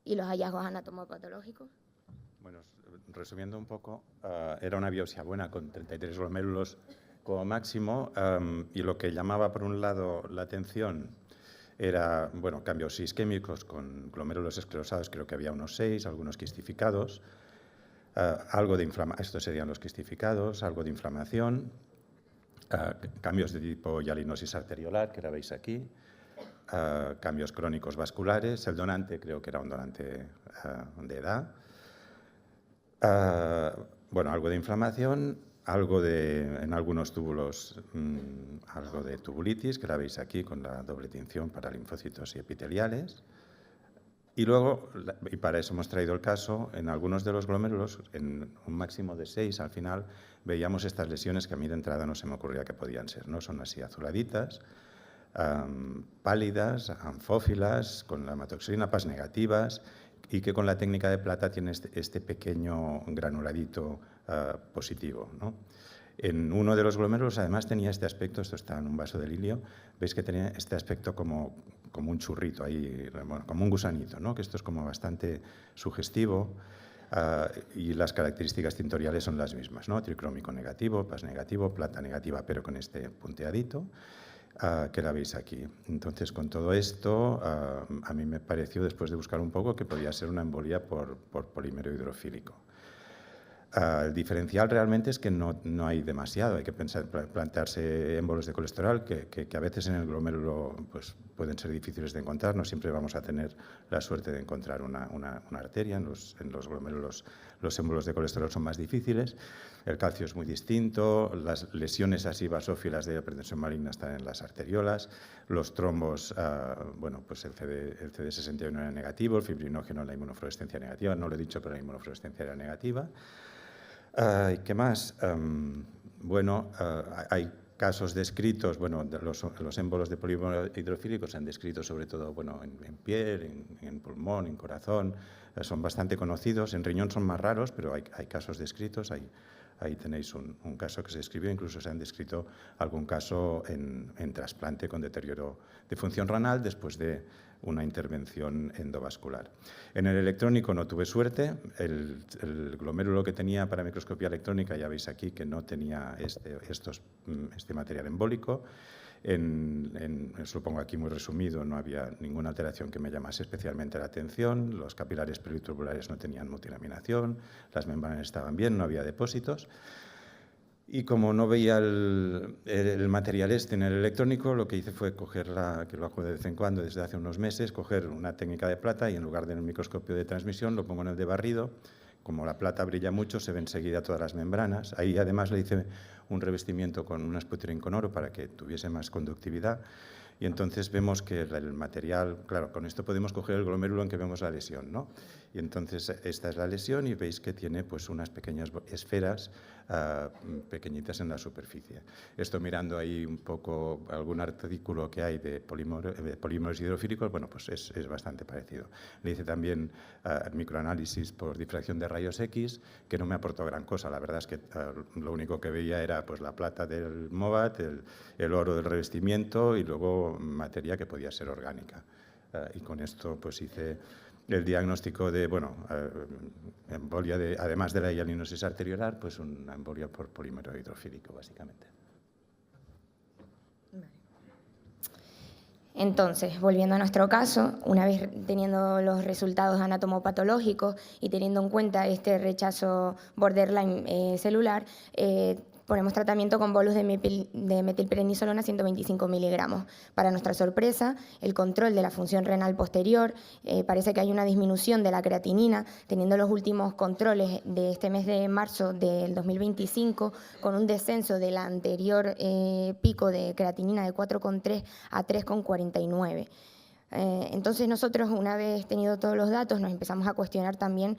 ¿Y los hallazgos anatomopatológicos? Bueno, resumiendo un poco, era una biopsia buena con 33 glomérulos como máximo y lo que llamaba por un lado la atención era, bueno, cambios isquémicos con glomérulos esclerosados, creo que había unos 6, algunos quistificados, algo de inflamación, estos serían los quistificados, algo de inflamación, cambios de tipo hialinosis arteriolar, que la veis aquí, cambios crónicos vasculares, el donante creo que era un donante de edad, bueno, algo de inflamación, algo de, en algunos túbulos, algo de tubulitis, que la veis aquí con la doble tinción para linfocitos y epiteliales. Y luego, y para eso hemos traído el caso, en algunos de los glomérulos, en un máximo de 6, al final veíamos estas lesiones que a mí de entrada no se me ocurría que podían ser, ¿no? Son así azuladitas, pálidas, anfófilas, con la hematoxilina pas negativas, y que con la técnica de plata tiene este pequeño granuladito positivo, ¿no? En uno de los glomérulos además tenía este aspecto, esto está en un vaso de lilio, veis que tenía este aspecto como un churrito ahí, bueno, como un gusanito, ¿no? Que esto es como bastante sugestivo y las características tintoriales son las mismas, ¿no? Tricrómico negativo, pas negativo, plata negativa, pero con este punteadito. Que la veis aquí. Entonces, con todo esto, a mí me pareció, después de buscar un poco, que podía ser una embolia por polímero hidrofílico. El diferencial realmente es que no hay demasiado, hay que plantearse émbolos de colesterol que a veces en el glomérulo pues, pueden ser difíciles de encontrar, no siempre vamos a tener la suerte de encontrar una arteria, en los glomérulos los émbolos de colesterol son más difíciles, el calcio es muy distinto, las lesiones así basófilas de hipertensión maligna están en las arteriolas, los trombos, bueno, pues el CD61 era negativo, el fibrinógeno, la inmunofluorescencia negativa, no lo he dicho, pero la inmunofluorescencia era negativa. ¿Qué más? Bueno, hay casos descritos, bueno, los émbolos de polímero hidrofílico se han descrito sobre todo, bueno, en piel, en pulmón, en corazón, son bastante conocidos, en riñón son más raros, pero hay casos descritos, ahí tenéis un caso que se describió, incluso se han descrito algún caso en trasplante con deterioro de función renal después de una intervención endovascular. En el electrónico no tuve suerte, el glomérulo que tenía para microscopía electrónica, ya veis aquí que no tenía este material embólico. Os lo pongo aquí muy resumido, no había ninguna alteración que me llamase especialmente la atención, los capilares periturulares no tenían mutilaminación, las membranas estaban bien, no había depósitos. Y como no veía el material en el electrónico, lo que hice fue cogerla, que lo hago de vez en cuando desde hace unos meses, coger una técnica de plata y en lugar del microscopio de transmisión lo pongo en el de barrido. Como la plata brilla mucho, se ve enseguida todas las membranas. Ahí además le hice un revestimiento con un sputtering con oro para que tuviese más conductividad. Y entonces vemos que el material, claro, con esto podemos coger el glomérulo en que vemos la lesión, ¿no? Y entonces esta es la lesión y veis que tiene pues unas pequeñas esferas pequeñitas en la superficie. Esto mirando ahí un poco algún artículo que hay de polímeros hidrofílicos, bueno, pues es bastante parecido. Le hice también microanálisis por difracción de rayos X, que no me aportó gran cosa. La verdad es que lo único que veía era pues la plata del MOVAT, el oro del revestimiento y luego materia que podía ser orgánica. Y con esto pues hice el diagnóstico de, bueno, embolia, además de la hialinosis arteriolar, pues una embolia por polímero hidrofílico, básicamente. Entonces, volviendo a nuestro caso, una vez teniendo los resultados anatomopatológicos y teniendo en cuenta este rechazo borderline celular, ponemos tratamiento con bolus de metilprednisolona 125 miligramos. Para nuestra sorpresa, el control de la función renal posterior, parece que hay una disminución de la creatinina, teniendo los últimos controles de este mes de marzo del 2025, con un descenso del anterior pico de creatinina de 4,3 a 3,49. Entonces nosotros, una vez tenido todos los datos, nos empezamos a cuestionar también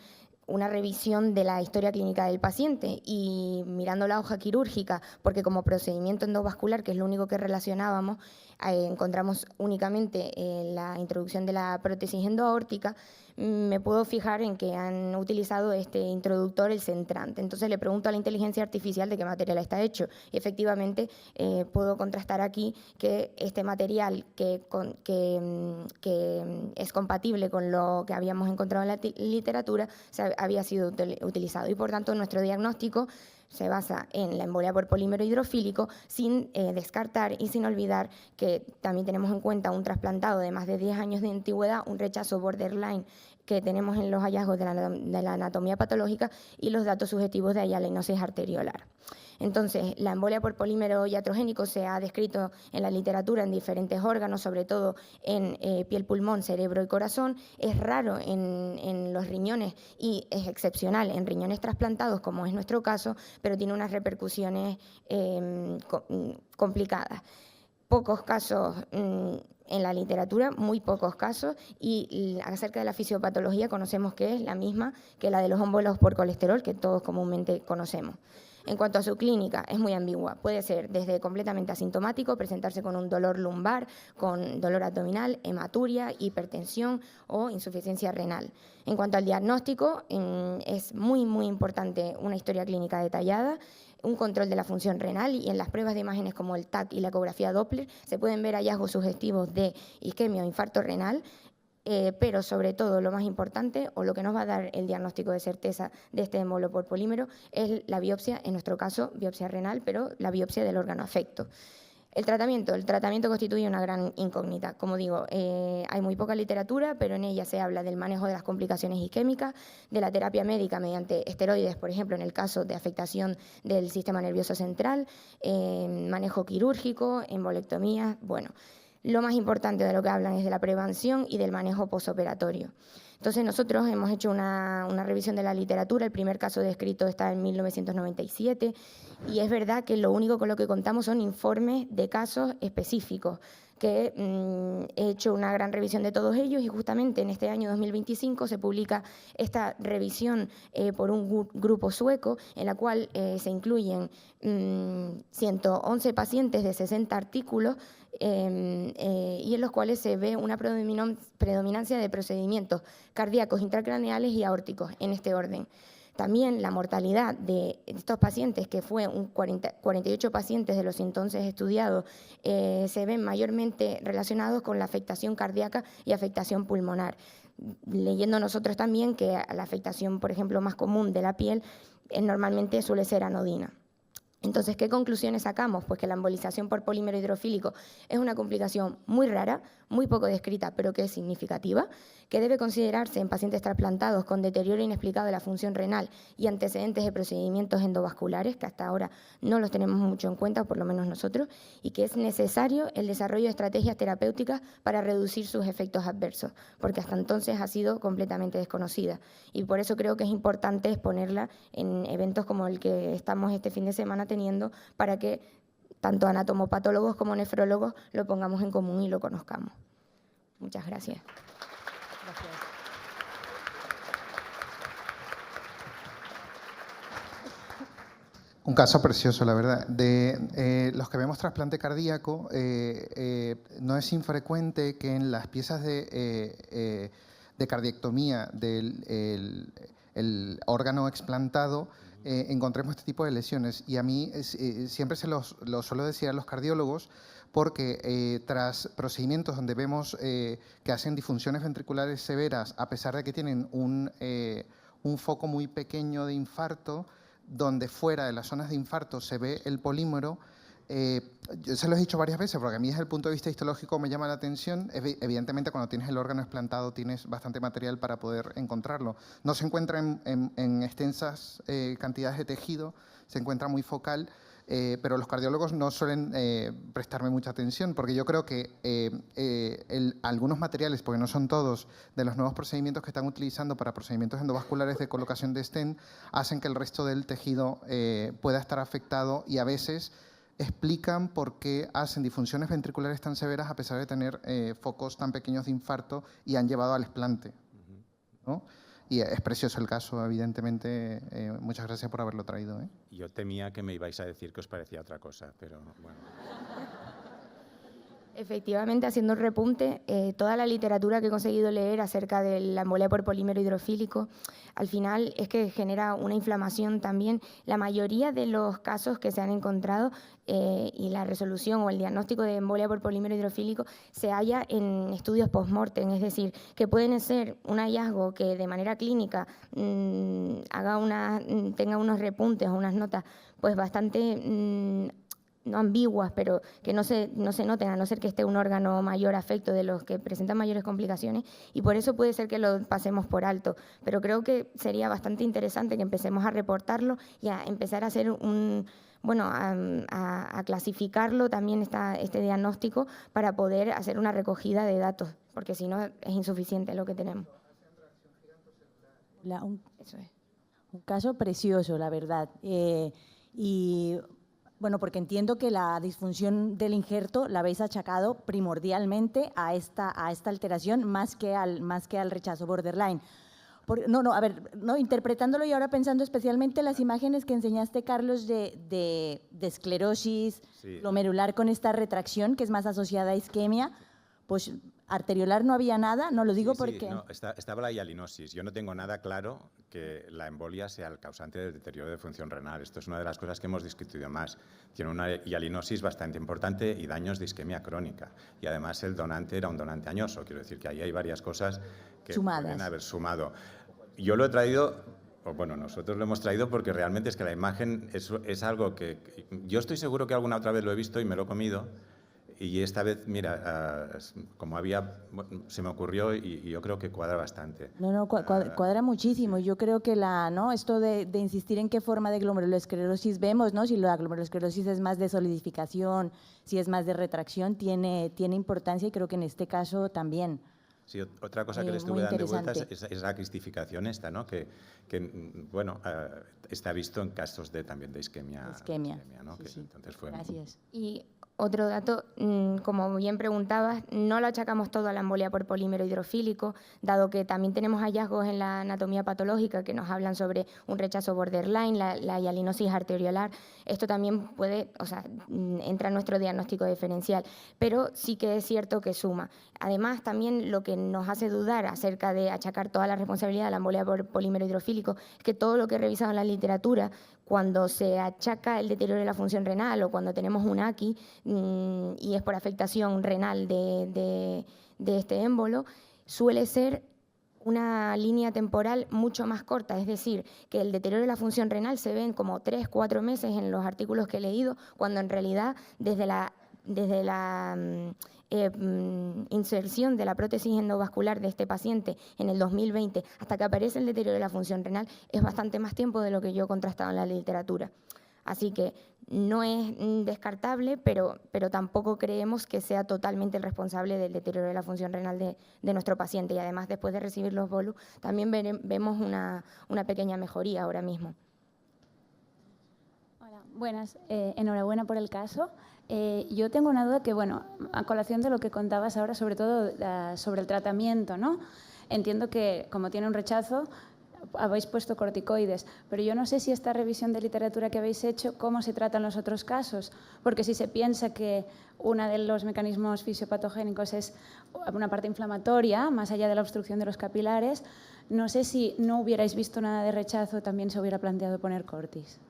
una revisión de la historia clínica del paciente y mirando la hoja quirúrgica, porque como procedimiento endovascular, que es lo único que relacionábamos, encontramos únicamente la introducción de la prótesis endoaórtica, me puedo fijar en que han utilizado este introductor, el centrante. Entonces le pregunto a la inteligencia artificial de qué material está hecho y efectivamente puedo contrastar aquí que este material que es compatible con lo que habíamos encontrado en la literatura había sido utilizado y por tanto nuestro diagnóstico se basa en la embolia por polímero hidrofílico, sin descartar y sin olvidar que también tenemos en cuenta un trasplantado de más de 10 años de antigüedad, un rechazo borderline que tenemos en los hallazgos de la anatomía patológica y los datos subjetivos de hialinosis arteriolar. Entonces, la embolia por polímero iatrogénico se ha descrito en la literatura en diferentes órganos, sobre todo en piel, pulmón, cerebro y corazón. Es raro en los riñones y es excepcional en riñones trasplantados, como es nuestro caso, pero tiene unas repercusiones complicadas. Pocos casos en la literatura, muy pocos casos, y acerca de la fisiopatología conocemos que es la misma que la de los émbolos por colesterol, que todos comúnmente conocemos. En cuanto a su clínica, es muy ambigua. Puede ser desde completamente asintomático, presentarse con un dolor lumbar, con dolor abdominal, hematuria, hipertensión o insuficiencia renal. En cuanto al diagnóstico, es muy, muy importante una historia clínica detallada, un control de la función renal y en las pruebas de imágenes como el TAC y la ecografía Doppler se pueden ver hallazgos sugestivos de isquemia o infarto renal, pero sobre todo lo más importante o lo que nos va a dar el diagnóstico de certeza de este émbolo por polímero es la biopsia, en nuestro caso biopsia renal, pero la biopsia del órgano afecto. El tratamiento constituye una gran incógnita. Como digo, hay muy poca literatura, pero en ella se habla del manejo de las complicaciones isquémicas, de la terapia médica mediante esteroides, por ejemplo, en el caso de afectación del sistema nervioso central, manejo quirúrgico, embolectomía. Bueno, lo más importante de lo que hablan es de la prevención y del manejo posoperatorio. Entonces nosotros hemos hecho una revisión de la literatura. El primer caso descrito está en 1997 y es verdad que lo único con lo que contamos son informes de casos específicos, que he hecho una gran revisión de todos ellos y justamente en este año 2025 se publica esta revisión por un grupo sueco en la cual se incluyen 111 pacientes de 60 artículos y en los cuales se ve una predominancia de procedimientos cardíacos, intracraneales y aórticos en este orden. También la mortalidad de estos pacientes, que fue 48 pacientes de los entonces estudiados, se ven mayormente relacionados con la afectación cardíaca y afectación pulmonar. Leyendo nosotros también que la afectación, por ejemplo, más común de la piel normalmente suele ser anodina. Entonces, ¿qué conclusiones sacamos? Pues que la embolización por polímero hidrofílico es una complicación muy rara, muy poco descrita, pero que es significativa, que debe considerarse en pacientes trasplantados con deterioro inexplicado de la función renal y antecedentes de procedimientos endovasculares, que hasta ahora no los tenemos mucho en cuenta, por lo menos nosotros, y que es necesario el desarrollo de estrategias terapéuticas para reducir sus efectos adversos, porque hasta entonces ha sido completamente desconocida. Y por eso creo que es importante exponerla en eventos como el que estamos este fin de semana teniendo, para que tanto anatomopatólogos como nefrólogos lo pongamos en común y lo conozcamos. Muchas gracias. Un caso precioso, la verdad. De los que vemos trasplante cardíaco, no es infrecuente que en las piezas de cardiectomía del el órgano explantado encontremos este tipo de lesiones. Y a mí siempre se lo suelo decir a los cardiólogos, porque tras procedimientos donde vemos que hacen disfunciones ventriculares severas, a pesar de que tienen un foco muy pequeño de infarto, donde fuera de las zonas de infarto se ve el polímero, yo se lo he dicho varias veces, porque a mí desde el punto de vista histológico me llama la atención. Evidentemente, cuando tienes el órgano explantado tienes bastante material para poder encontrarlo. No se encuentra en extensas cantidades de tejido, se encuentra muy focal, pero los cardiólogos no suelen prestarme mucha atención, porque yo creo que algunos materiales, porque no son todos, de los nuevos procedimientos que están utilizando para procedimientos endovasculares de colocación de stent, hacen que el resto del tejido pueda estar afectado, y a veces explican por qué hacen disfunciones ventriculares tan severas a pesar de tener focos tan pequeños de infarto y han llevado al explante, ¿no? Y es precioso el caso, evidentemente. Muchas gracias por haberlo traído. Yo temía que me ibais a decir que os parecía otra cosa, pero bueno. Efectivamente, haciendo el repunte, toda la literatura que he conseguido leer acerca de la embolia por polímero hidrofílico, al final es que genera una inflamación también. La mayoría de los casos que se han encontrado y la resolución o el diagnóstico de embolia por polímero hidrofílico se halla en estudios post-mortem, es decir, que pueden ser un hallazgo que de manera clínica tenga unos repuntes o unas notas pues bastante no ambiguas, pero que no se noten, a no ser que esté un órgano mayor afecto de los que presentan mayores complicaciones, y por eso puede ser que lo pasemos por alto. Pero creo que sería bastante interesante que empecemos a reportarlo y a empezar a hacer a clasificarlo también este diagnóstico, para poder hacer una recogida de datos, porque si no es insuficiente lo que tenemos. Eso es. Un caso precioso, la verdad. Y bueno, porque entiendo que la disfunción del injerto la habéis achacado primordialmente a esta alteración más que al rechazo borderline. Interpretándolo y ahora pensando especialmente en las imágenes que enseñaste, Carlos, de esclerosis glomerular con esta retracción que es más asociada a isquemia, pues arteriolar no había nada, no lo digo porque… No, estaba la hialinosis. Yo no tengo nada claro que la embolia sea el causante del deterioro de función renal. Esto es una de las cosas que hemos discutido más. Tiene una hialinosis bastante importante y daños de isquemia crónica. Y además el donante era un donante añoso. Quiero decir que ahí hay varias cosas que pueden haber sumado. Yo lo he traído Bueno, nosotros lo hemos traído porque realmente es que la imagen es algo que yo estoy seguro que alguna otra vez lo he visto y me lo he comido. Y esta vez, mira, como se me ocurrió y yo creo que cuadra bastante. No, cuadra muchísimo. Yo creo que esto de insistir en qué forma de glomerulosclerosis vemos, ¿no? Si la glomerulosclerosis es más de solidificación, si es más de retracción, tiene importancia y creo que en este caso también. Sí, otra cosa que le estuve dando vueltas es la cristificación esta, ¿no? Que bueno, está visto en casos también de isquemia. ¿no? Sí, sí. Entonces fue Gracias. Y otro dato, como bien preguntabas, no lo achacamos todo a la embolia por polímero hidrofílico, dado que también tenemos hallazgos en la anatomía patológica que nos hablan sobre un rechazo borderline, la hialinosis arteriolar. Esto también entra en nuestro diagnóstico diferencial, pero sí que es cierto que suma. Además, también lo que nos hace dudar acerca de achacar toda la responsabilidad a la embolia por polímero hidrofílico es que todo lo que he revisado en la literatura, cuando se achaca el deterioro de la función renal o cuando tenemos un AQI y es por afectación renal de este émbolo, suele ser una línea temporal mucho más corta, es decir, que el deterioro de la función renal se ve en como 3-4 meses en los artículos que he leído, cuando en realidad desde la inserción de la prótesis endovascular de este paciente en el 2020 hasta que aparece el deterioro de la función renal es bastante más tiempo de lo que yo he contrastado en la literatura. Así que no es descartable, pero tampoco creemos que sea totalmente el responsable del deterioro de la función renal de nuestro paciente. Y además, después de recibir los bolus, también vemos una pequeña mejoría ahora mismo. Hola, buenas. Enhorabuena por el caso. Yo tengo una duda que, bueno, a colación de lo que contabas ahora, sobre todo sobre el tratamiento, ¿no? Entiendo que, como tiene un rechazo, habéis puesto corticoides, pero yo no sé si esta revisión de literatura que habéis hecho, cómo se tratan los otros casos, porque si se piensa que uno de los mecanismos fisiopatogénicos es una parte inflamatoria, más allá de la obstrucción de los capilares, no sé si no hubierais visto nada de rechazo, también se hubiera planteado poner cortis.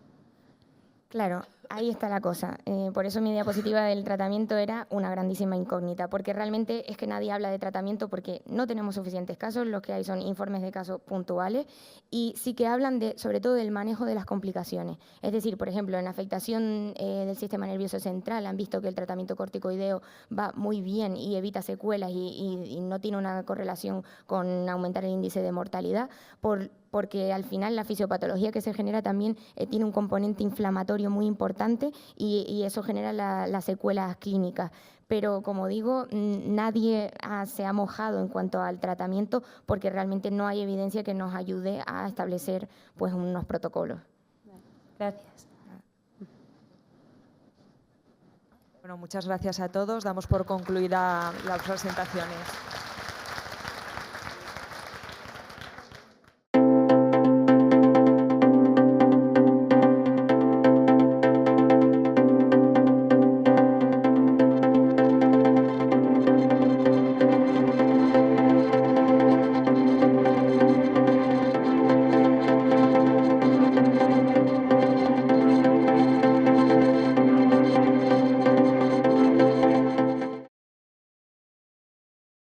Claro, ahí está la cosa. Por eso mi diapositiva del tratamiento era una grandísima incógnita, porque realmente es que nadie habla de tratamiento porque no tenemos suficientes casos, los que hay son informes de casos puntuales y sí que hablan sobre todo del manejo de las complicaciones. Es decir, por ejemplo, en la afectación del sistema nervioso central han visto que el tratamiento corticoideo va muy bien y evita secuelas y no tiene una correlación con aumentar el índice de mortalidad, porque al final la fisiopatología que se genera también tiene un componente inflamatorio muy importante y eso genera las secuelas clínicas. Pero, como digo, nadie se ha mojado en cuanto al tratamiento porque realmente no hay evidencia que nos ayude a establecer pues, unos protocolos. Gracias. Bueno, muchas gracias a todos. Damos por concluida las presentaciones.